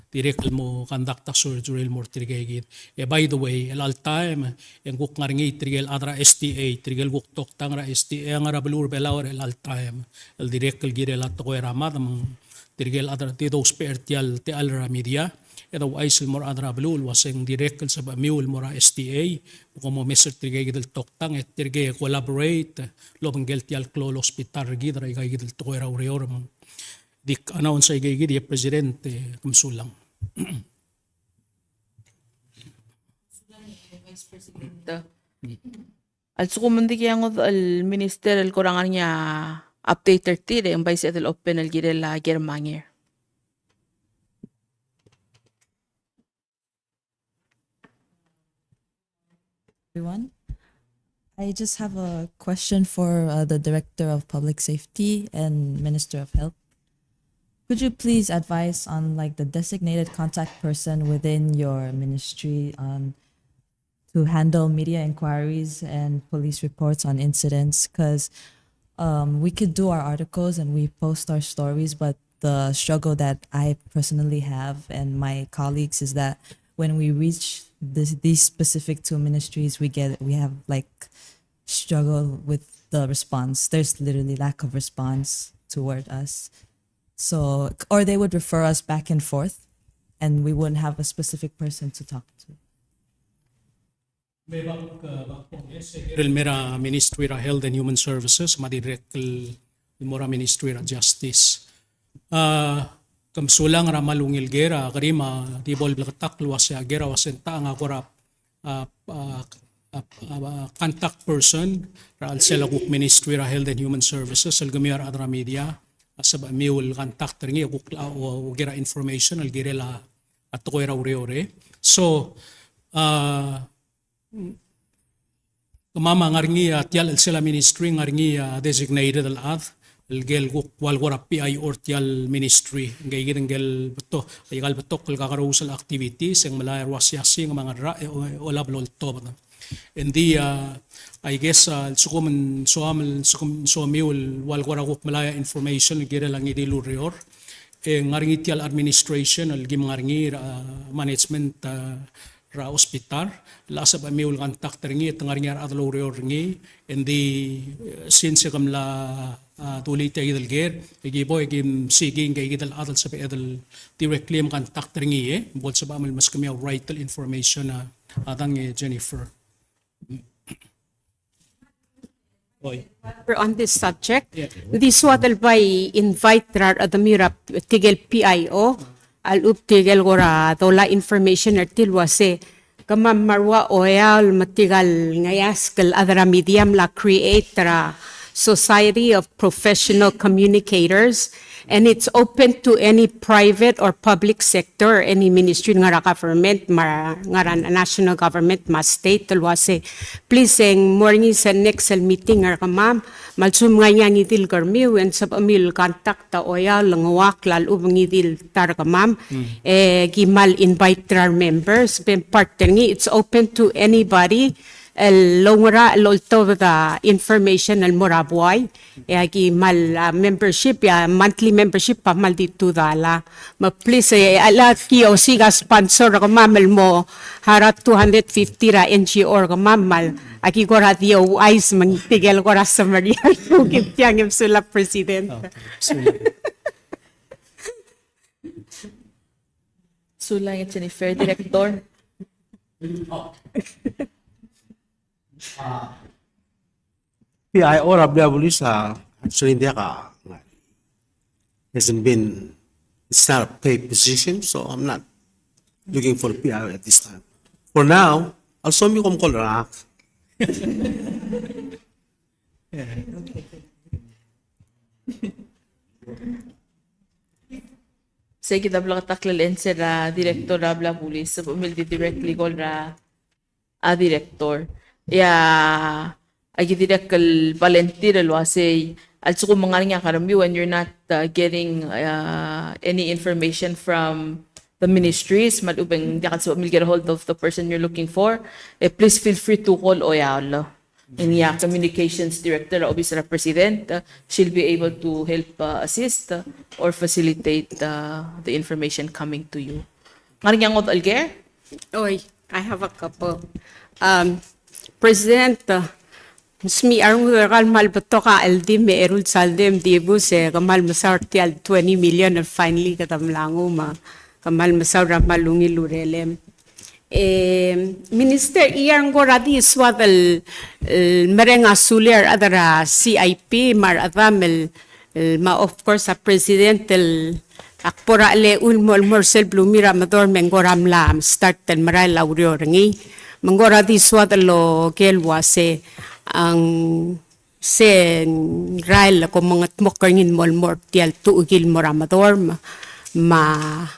direk mo kandak ta surgery el mor tirgegit by the way el all time en guk ngaringi tirgel adra STA tirgel guk toktang ra STA ngara belur belaw el all time el direk el girel at ko ramad mang tirgel adra ti dos pertial te al media edaw aisil mor adra belul waseng direk el sa miul mora STA como meser tirgegit el toktang et tirge collaborate lo bangel ti al klol hospital gidra igay el to era ureor mang dik announce ay gigid ya presidente kumsulang. Vice President. Al sukumundik yang al minister al kurangan niya update 30 ang vice el open al girel la germangir. Everyone. I just have a question for the Director of Public Safety and Minister of Health. Could you please advise on like the designated contact person within your ministry to handle media inquiries and police reports on incidents? Because we could do our articles and we post our stories, but the struggle that I personally have and my colleagues is that when we reach these specific two ministries, we have like struggle with the response. There's literally lack of response toward us. So, or they would refer us back and forth and we wouldn't have a specific person to talk to. El mera Ministry of Health and Human Services, madirek el mora Ministry of Justice. Kamsulang ramalungil gera karima tibol blakatak luwas ya gera wasenta nga korap contact person ral selaguk Ministry of Health and Human Services el gamiyar adra media asab miul contact ringi gukla o gera information al girela at ko era ure so mama ngaringi tial el sela ministry ngaringi designated al ad el gel guk wal gora PI or tial ministry ngay gel beto igal beto kul kakarusal activities ang malayar wasyasi ng mga olab lol to hindi I guess sukum suamiul wal gora guk malaya information gira lang idilu reor ngaringi tial administration al gimangaringi management ra hospital lasab amiul contact ringi ngaringi adlo reor ringi hindi since kamla tulit ay idal ger igibo igim siging kay idal adal sa edal directly am contact ringi bol sa amal mas kami vital information na adang Jennifer. On this subject, this wadal by invite rar adamira tigel PIO al tigel gora dola information ertil wase kama marwa oil matigal ngayas kal adra medium la create ra Society of Professional Communicators, and it's open to any private or public sector, any ministry nga government, nga national government, state, talwase. Please, morning sa next meeting nga ma'am, malsum nga niya ngidil garmiw, and sa pamil contact ta oya, langawak, lalo ngidil tar ka ma'am, gimal invite our members, partner ngi, it's open to anybody, longora lolto the information al morabuay gi mal membership ya monthly membership pa mal dito dala ma please ala ki o siga sponsor ko mamal mo harat 250 ra NGO ko mamal aki ko ra dio wise mangtigel ko ra sa Maria kugit yang sula president Sulang at Jennifer, Director. PIO rabli abuli sa actually dia ka hasn't been, it's not a paid position, so I'm not looking for a PR at this time. For now, I'll show you come call Say kita bla taklalen sira director bla pulis sa pumildi directly kol ra a director. Ya agi direct kal volunteer lo say also kung mga nga karami when you're not getting any information from the ministries malubeng di ka sa get hold of the person you're looking for, please feel free to call Oyalo. Inya communications director office of president, she'll be able to help assist or facilitate the information coming to you. Ngaring yang Alger? Oy, I have a couple. President, Smi Arungal Malbato ka LD me erul saldem dibu se kamal masarti al 20 million and finally katamlango ma kamal masawra malungi lurelem. Minister iyang goradi swat el merenga suler adara CIP mar adamel ma of course a president el akpora le ulmol morsel blumira mador mengoram lam start el maray laurio rengi mengoradi swat lo kelwa se ang sen rail ko mga tmokangin mol mortial tuugil moramador ma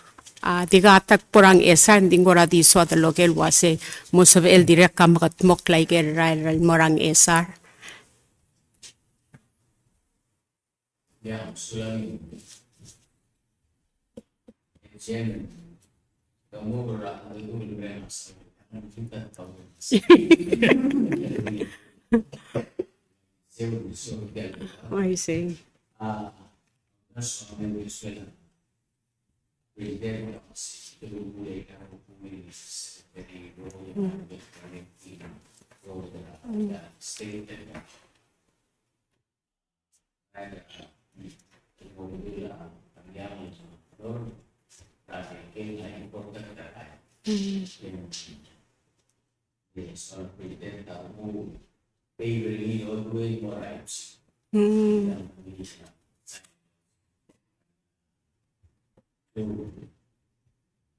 tigatak porang esan dingora di suat local wase musab el direct kamakat mok like rail morang esar. Ya, sulang Jen, kamu berat itu lebih mas. Kita tahu. I see. Nós somos escola. Ele mas pelo mulher que era o ministro, ele da state da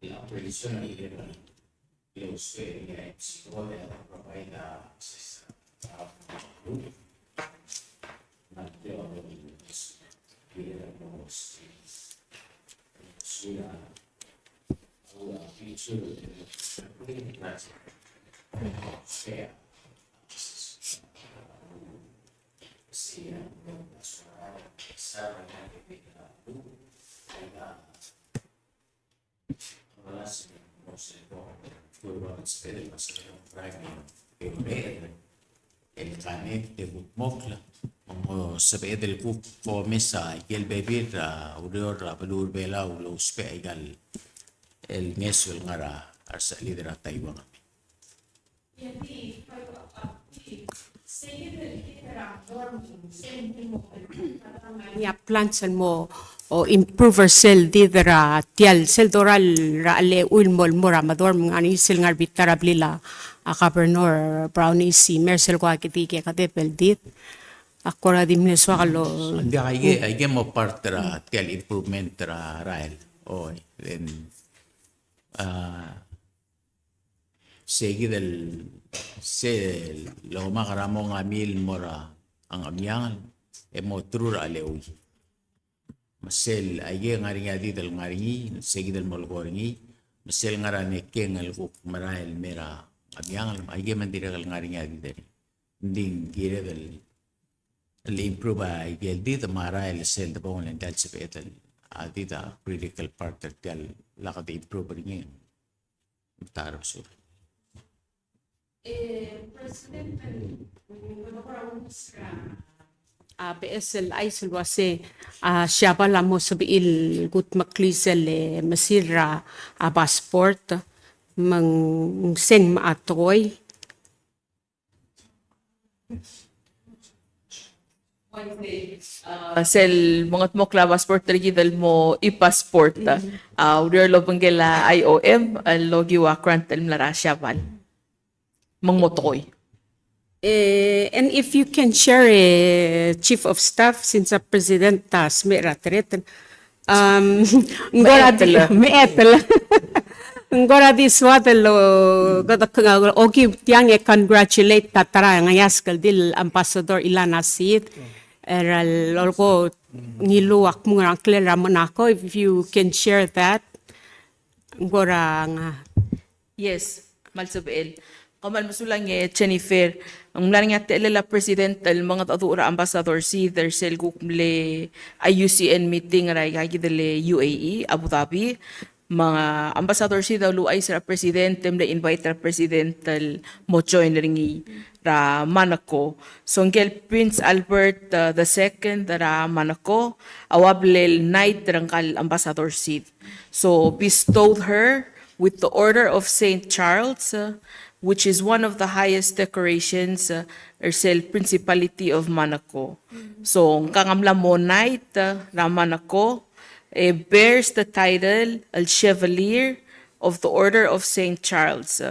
la previsione di lo sfere si può provare access a materiali che erano sulla feature grazie fair sia la sua sarà anche la el canet de Mokla, como se ve del cup for mesa y el bebé urior la pelur bela o los pegal el neso el ngara arsa lidera Taiwan. Ya plans mo o improver sel didra tial sel doral raale ulmol moramador ngani sel ngar bitara blila a governor brownie si mersel ko akiti ke katepel dit akora dimne swalo Andi ay mo part tial improvement rael o then seguir se lo makaramo nga mil mora ang amyangan mo trura alewi masel ay ngari nga di dal ngari seguir del molgoringi masel ngarane ken al kuk marael mera amyangan ay man dira kal ngari nga di dari ding gire del improve ay gel di marael sel de bon dal sepetal adita critical part del lakad improve ringi tarap sur PSL ay silwase siya pala mo sabiil gut maklisel masira passport mang sen maatoy Sel mga mokla passport lagi dal mo i-passport udah lo penggela IOM logi wa krantel mlarasya val mangmotoy. And if you can share, Chief of Staff, since the President Smira Teret, ngora di meetel. Ngora di swatelo goda oki tiang e congratulate tatara ngayaskal dil ambassador Ilana Sid. Eral lorko niluak mo nga klera manako if you can share that. Ngora nga. Yes, malsabiel. Kamal masulang Jennifer, ang mlang nga telela president al mga tatura ambassador si there sel gukmle IUCN meeting ray gagidele UAE Abu Dhabi mga ambassador si daw luay sa president temle invite ra president al mo join ringi ra Monaco. So ngel Prince Albert the second ra Monaco awable night rangkal ambassador si. So bestowed her with the Order of St. Charles, which is one of the highest decorations Ersel Principality of Monaco. So, ang kangamla mo night na Monaco bears the title al Chevalier of the Order of St. Charles.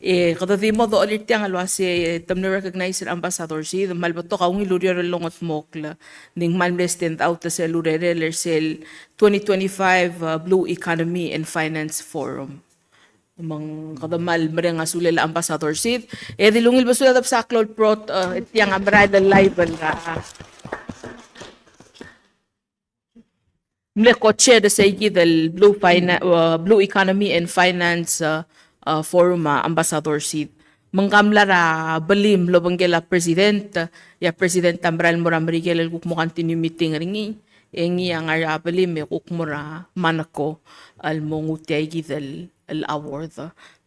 Kadadi mo do ulit yang alwa si tamno recognize ang ambassador si malbato kaung iluryo longot mokla ning malmes stand out sa lurere Ersel 2025 Blue Economy and Finance Forum. Mang kadamal mereng asulel ambassador seat dilungil basula tap saklol prot yang amrada live nga mle coche de segi del Blue Economy and Finance Forum ambassador seat mangkamlara balim lobanggela president ya president tambral mura merigel kuk mo continue meeting ringi engi ang balim kuk mura Monaco al mongutay gidel al-award.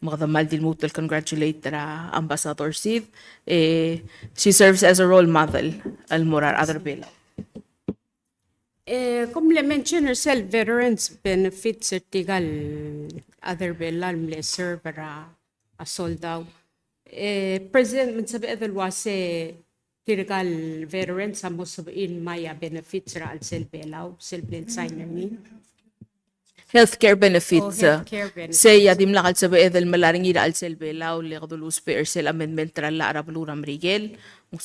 Magdamal din mo congratulate ra Ambassador Sid. She serves as a role model al-Murar other bill. Comme le mention herself, veterans benefits tigal other bill le serve ra a soldaw. President sabi adal wase tigal veterans amo sabiin maya benefits ra al sel Palau, sel signer ni. Healthcare benefits. Healthcare benefits. Say yadim lakal sa beedel malaring ida al sel belaw le kadulus pe ersel amendment tra la arablura mrigel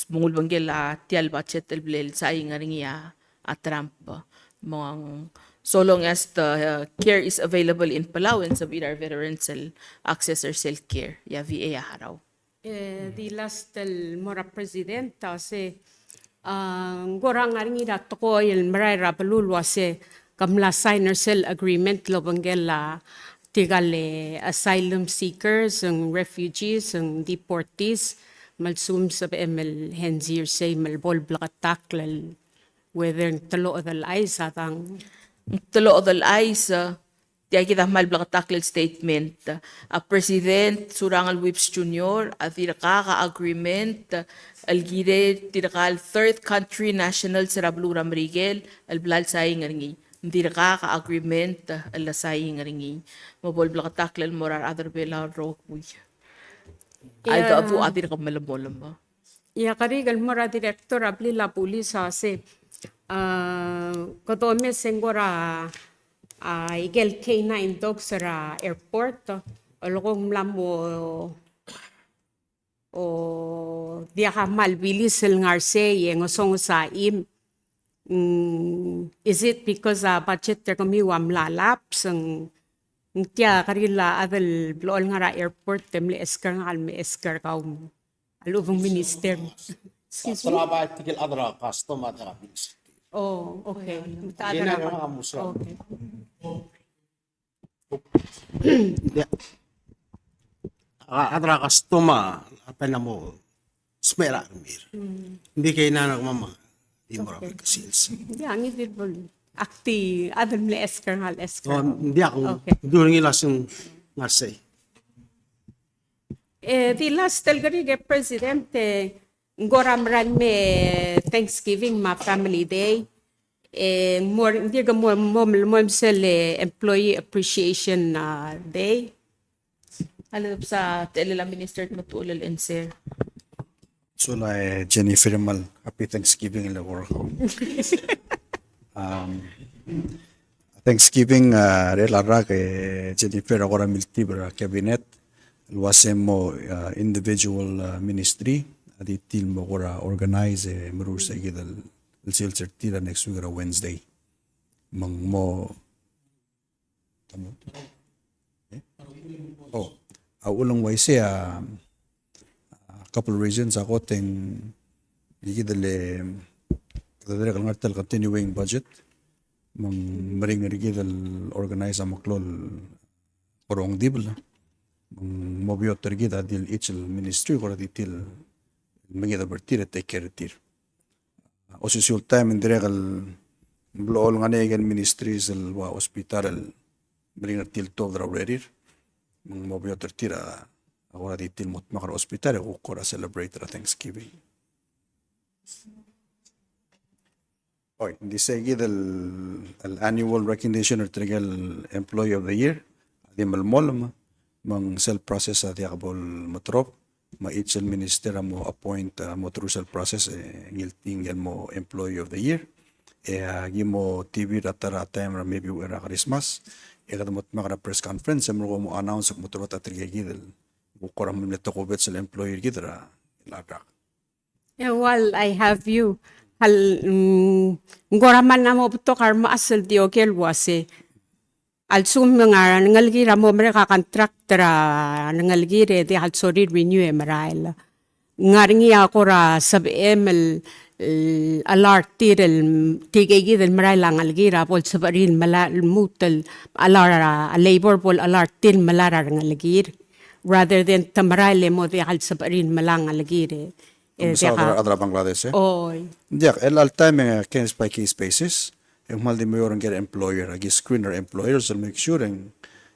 mungul banggel tial budget el blel saying ngaringia at Trump mong so long as the care is available in Palau and sa our veterans access or self care ya VA haraw. The last mora presidenta se gorang ngaringia toko il maray rapalulwa se kamla signer cell agreement lobanggela tigale asylum seekers and refugees and deportees malsum sa ML henzir say malbol blakatak lal whether talo dal ay satang Talo dal ay sa tiya kita malblakatak lal statement a president surangal whips junior at ka agreement algire tirakal third country national sa Rablura Mrigel alblal saying ngi hindi agreement ala saying ringi mabol blakatak lal morar other bela rokuy ay da abu adir ka malabolam ba ya karigal mora director abli la pulis se katome sengora igel K9 dog sa airport alokong lamo o dia ka malbilis el ngarse yung song sa im. Is it because budget ter kami wam lalaps ang tiya karila adal blool nga ra airport temle eskar nga alme eskar kaum alubong minister. Excuse me. Trabaho tigil adra customer tra. Oh, okay. Kina nga musa. Okay. Adra customer apa na mo smera mir. Hindi kay nanak mama. Di mo ra sales. Yeah, ang idil bol. Akti adal mle eskar nga eskar. Hindi ako Okay. during ilas yung ngasay. The last talgarige presidente ngoramran me Thanksgiving ma family day. More hindi ka mo sel employee appreciation day. alap sa telela minister matulal and sir So Jennifer mal happy Thanksgiving in the world. Thanksgiving relara ke Jennifer agora milti bra cabinet wasemo individual ministry adi til mo agora organize merur sa gidal el silser tira next week Wednesday. mang mo tamo oh ulang waisi a couple reasons ako ting igidale kadadre kalngartal continuing budget mang maring rigidal organize amaklol korong dibla mang mobiot rigida dil each ministry ko ditil mangida bertir take care tir o susul time in diregal blool nga negen ministries el wa hospital maring til to dra rerir mang mobiot tira agora ditil mot makar hospital ko kora celebrate Thanksgiving. Hoy, hindi seguid el annual recognition or trigal Employee of the Year. Di malmol mang self process at yakabol matrop. Ma each minister mo appoint mo through self process ngiltingel mo Employee of the Year. Gimo TV ratara time maybe era Christmas. Kadamot makara press conference mo mo announce mo trot at trigagid. Bukoram mo neto ko bet sa employee gidra ilagak. Yeah, well, I have you. Ngoraman na mo to karma asal di okel wase. Alsum nga ngalgira mo mere ka contractora ngalgire di hal sorry renew emrail. Ngaringi ako ra sab ml alert tirel tigegi del mrail ngalgira pol sabarin mala mutal alara labor pol alert til malara ngalgir rather than tamraile mo di hal sabarin malang ngalgire. Adra Bangladesh. Oy. Diak, el time case by case basis. Yung mal di mayor ang employer, agi screener employer, so make sure ang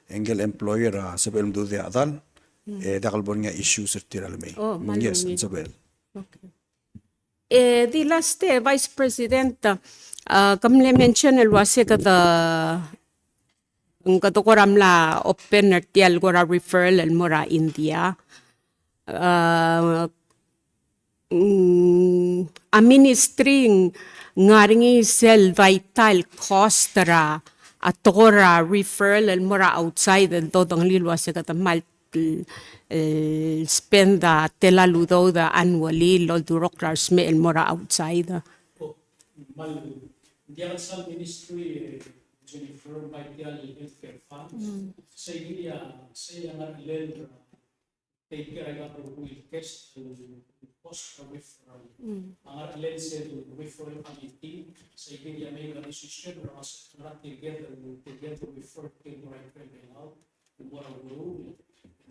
engel employer sabel do dia adal. Dakal bon nga issues tira may. Oh, yes, malungit. sabel. Okay. The last Vice President, kamle mention el wase kada ang katukoram la open artial gora referral el mora India. A ministry ngaringi sel vital cost ra atora referral el mora outside el dodong lilwa sa katamal spend tela ludo da annually lo duroklar me el mora outside. Mal diyan sa ministry Jennifer Vital Healthcare Fund sa nga lend take care of will test cost referral. Ang lens referral committee sa ikiya may decision or as not together refer to the right criminal moral rule.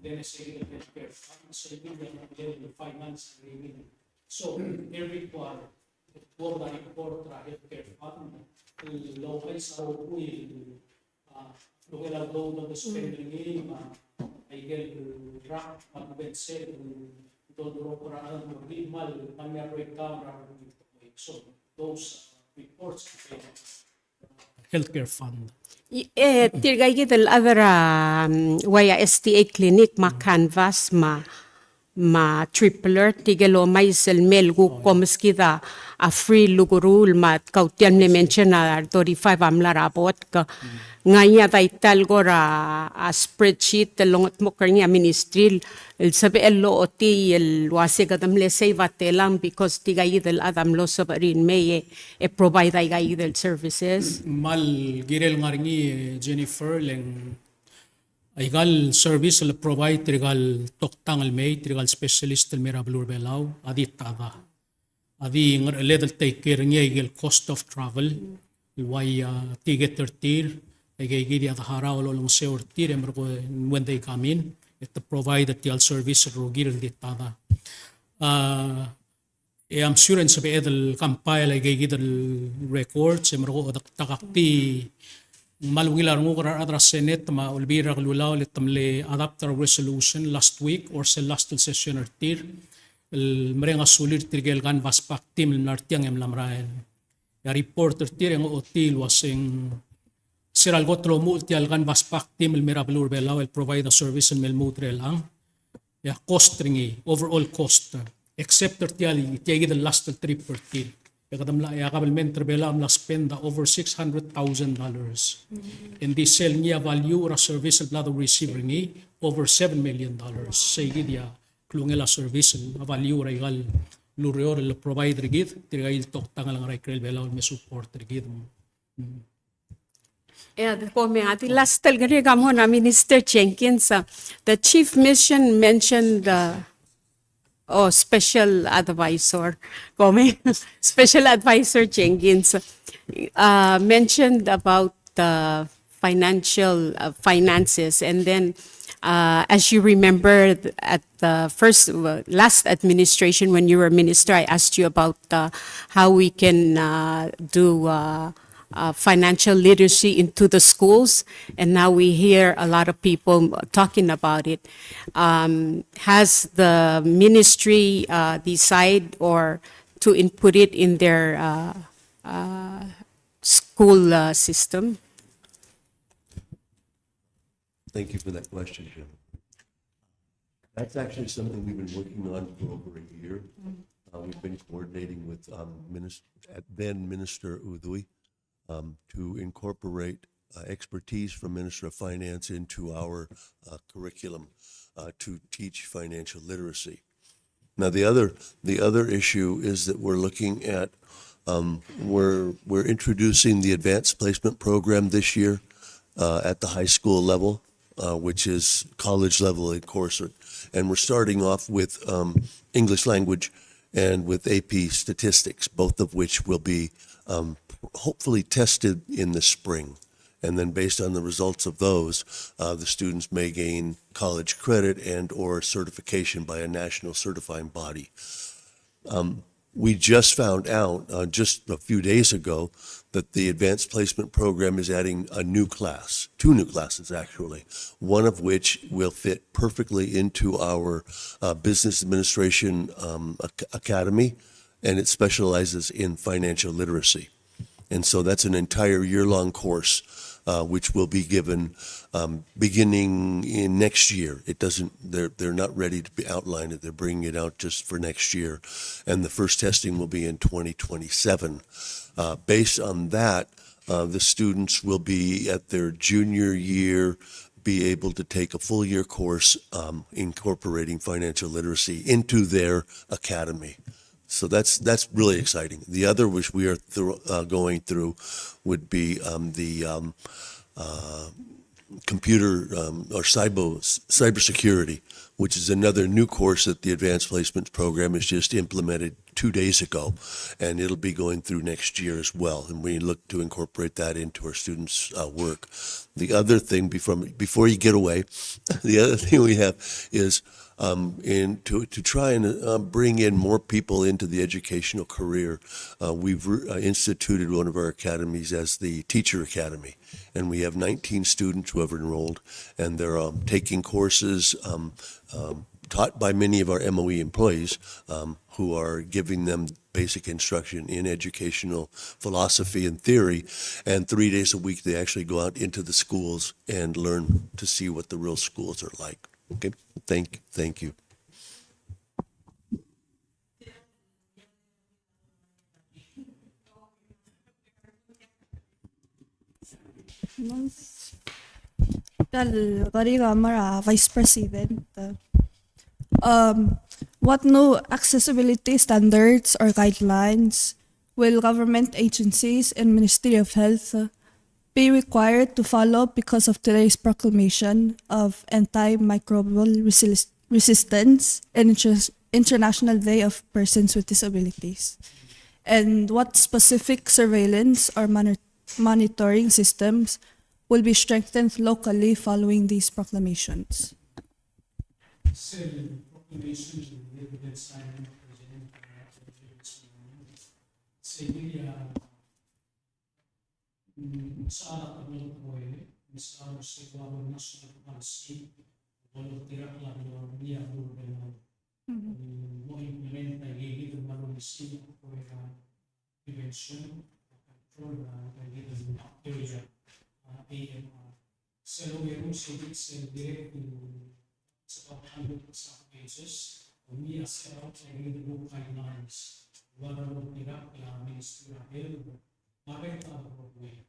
Then sa ikiya healthcare fund sa ikiya finance agreement. So every quarter for the report healthcare fund local sa will local daw na spending ay get draft mag-bense todo para mal kanya breakdown so those reports healthcare fund Tirgay kita other waya STA clinic ma canvas ma tripler tigelo may selmel gu komskida a free lugurul ma kautian ne mention na 35 amla rapot ka nganya taital gora a spreadsheet telongot mo kanya ministry el sabi el lo oti el wase kadam le save atelang because tigay del adam lo sabarin may provide ay del services mal girel ngaringi Jennifer leng aigal service le provide trigal toktang al may trigal specialist el merablur belaw adi taga adi ngar level take care niya igel cost of travel why ticket tertir ay gidi at haraw lo long seur tir emro when they come in it provide the service ro girel di taga I'm sure in sabi edel compile ay gidi records emro takakti malwilar ngo kara adra Senate ma ulbira glulaw litamle adapter resolution last week or sa last session or tir el merenga sulir tirgel gan vaspak tim nartiang em lamraen ya reporter tir ngo otil wasing siral gotro multi al gan vaspak tim el merablur belaw el provide a service en melmutre lang ya cost ringi overall cost except tertiali tiagi the last trip per tir kadamla ya kabelmente bela am la spend over $600,000 and this sell niya value ra service blado receiver ni over $7 million say dia klungela service value ra igal lureor le provide rigid tigail tok tangal nga rekrel bela me support rigid Yeah, the kome ati last tal gani kamo na Minister Jenkins, the chief mission mentioned special advisor, kome special advisor Jenkins mentioned about the financial finances, and then as you remember at the last administration when you were minister, I asked you about how we can do financial literacy into the schools, and now we hear a lot of people talking about it. Has the ministry decide or to input it in their school system? Thank you for that question, Jim. That's actually something we've been working on for over a year. We've been coordinating with then Minister Udui to incorporate expertise from Minister of Finance into our curriculum to teach financial literacy. Now, the other issue is that we're looking at we're introducing the advanced placement program this year at the high school level, which is college level in course, and we're starting off with English language and with AP statistics, both of which will be hopefully tested in the spring. And then based on the results of those, the students may gain college credit and or certification by a national certifying body. We just found out just a few days ago that the advanced placement program is adding a new class, 2 new classes actually, one of which will fit perfectly into our business administration academy, and it specializes in financial literacy. And so that's an entire year-long course which will be given beginning in next year. It doesn't, they're not ready to be outlined. They're bringing it out just for next year. And the first testing will be in 2027. Based on that, the students will be at their junior year, be able to take a full year course incorporating financial literacy into their academy. So that's really exciting. The other which we are going through would be the computer or cybersecurity, which is another new course that the Advanced Placement Program has just implemented 2 days ago, and it'll be going through next year as well. And we look to incorporate that into our students' work. The other thing before you get away, the other thing we have is to try and bring in more people into the educational career, we've instituted one of our academies as the Teacher Academy, and we have 19 students who have enrolled, and they're taking courses taught by many of our MOE employees who are giving them basic instruction in educational philosophy and theory, and 3 days a week they actually go out into the schools and learn to see what the real schools are like. Okay, thank you. Vice President, what new accessibility standards or guidelines will government agencies and Ministry of Health be required to follow because of today's proclamation of antimicrobial resistance and International Day of Persons with Disabilities? And what specific surveillance or monitoring systems will be strengthened locally following these proclamations? Sa anak ng buhay, sa national policy, walang tirak lang yung niya mo implement na gigit ng policy for prevention, control, gigit ng bacteria, AMR. So meron siya direct sa paghandle sa cases, umiya sa gigit ng guidelines, walang tirak na Ministry of Health, makita ang buhay.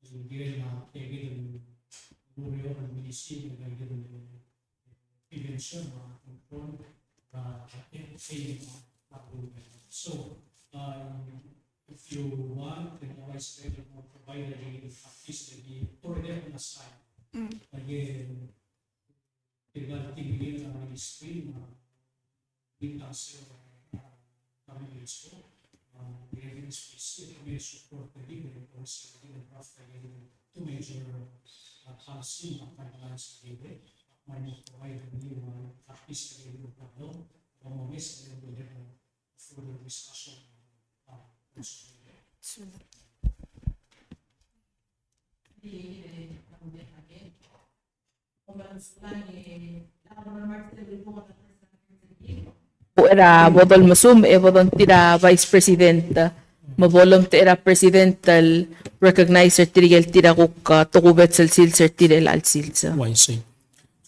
Given given rural ministry and given prevention control so if if you want, then always better mo provide a practice lagi torder na sa again tinggal tingin ang ministry na bintang kami gusto giving specific may support the leader also in the craft two major policy na kailangan sa leader may mo provide a new practice lagi ng pagdaw o mes and further discussion Po era bodol masum e bodon tira Vice President mabolom tira Presidential Recognizer tirigel tira kuk tukubet sel silser tirel al silsa. YC.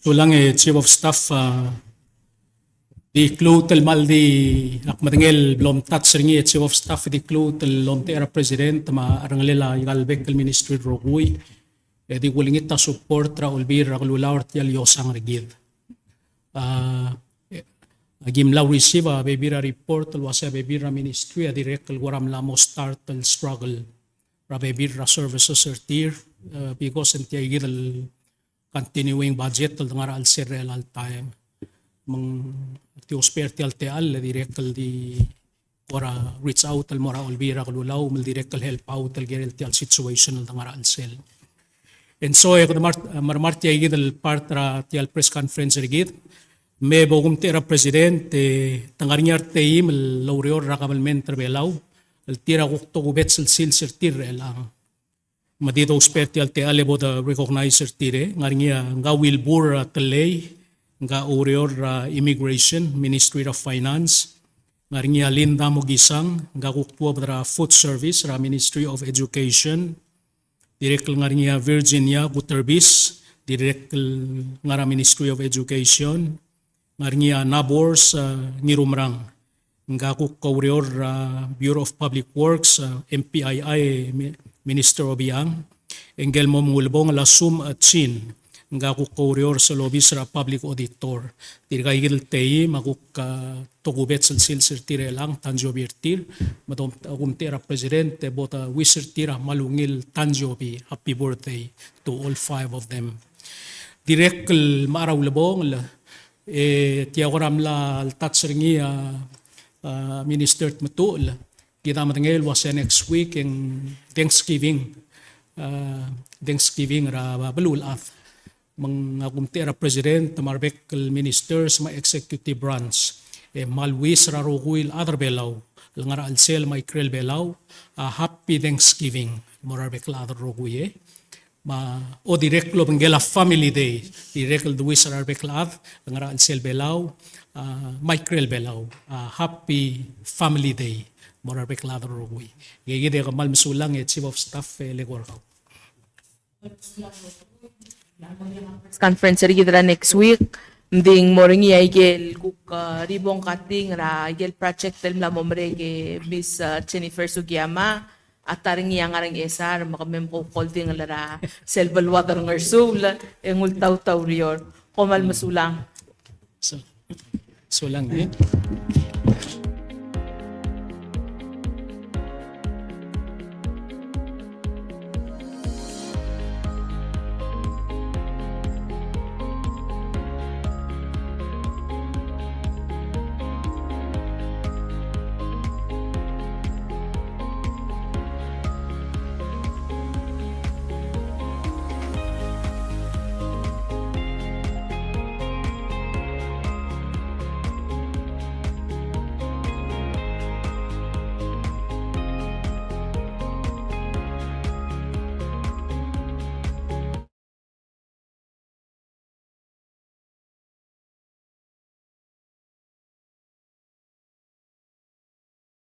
So lang Chief of Staff di klutel mal di akmadengel blom touch ringi Chief of Staff di klutel lom tera President ma aranglela igalbek el Ministry Rogui di wilingit ta support ra ulbir ra lulawar tial yosang regid. Agim law receive a bebira report wasa bebira ministry a direct waram lamo start el struggle ra bebira services tier because enti igil continuing budget el ngara al serrel al time mang ti osperti al te al direct di ora reach out al mora ulbira lulaw mal direct help out al gerel ti al situation al ngara al sel. And so marmarti igil el part ra ti al press conference rigid me bogum tera presidente tangarnyar teim laurior rakamalmen terbelaw el tira gukto gubet sil tir lang madito usperti al te ale boda recognizer tire ngarnya nga wilbur telay nga urior immigration Ministry of Finance ngarnya linda mo gisang nga gukto bodra food service ra Ministry of Education direct ngarnya Virginia Guterbis direct ngara Ministry of Education ngarnya nabors ngirumrang nga ku kaurior Bureau of Public Works MPII Minister of Yang engel mo mulbong lasum at chin nga ku kaurior sa lobis ra public auditor tirgayil tei maguk tugubet sil tire lang tanjo birtir madom agum tira presidente bota wisir tira malungil tanjo bi happy birthday to all five of them direct maraw lebong tiyagoram la touch ringi minister matul kita matengel was next week in Thanksgiving ra balul af mga kumtera president marbek ministers ma executive branch malwis ra roguil other belaw langara alsel may krel belaw happy Thanksgiving morarbek la other roguye o direct lo bengela family day direct lo duwis ar beklav ngara sel belaw Michael belaw happy family day morar beklav rogui gege de mal misulang Chief of Staff legor Conference rigidra next week ding moringi aigel kuk ribong kating ra aigel project tel la momre ke Miss Jennifer Sugiyama ataring yang arang esar makamem ko holding lara selbal water ngersul engul taw rior komal masulang so lang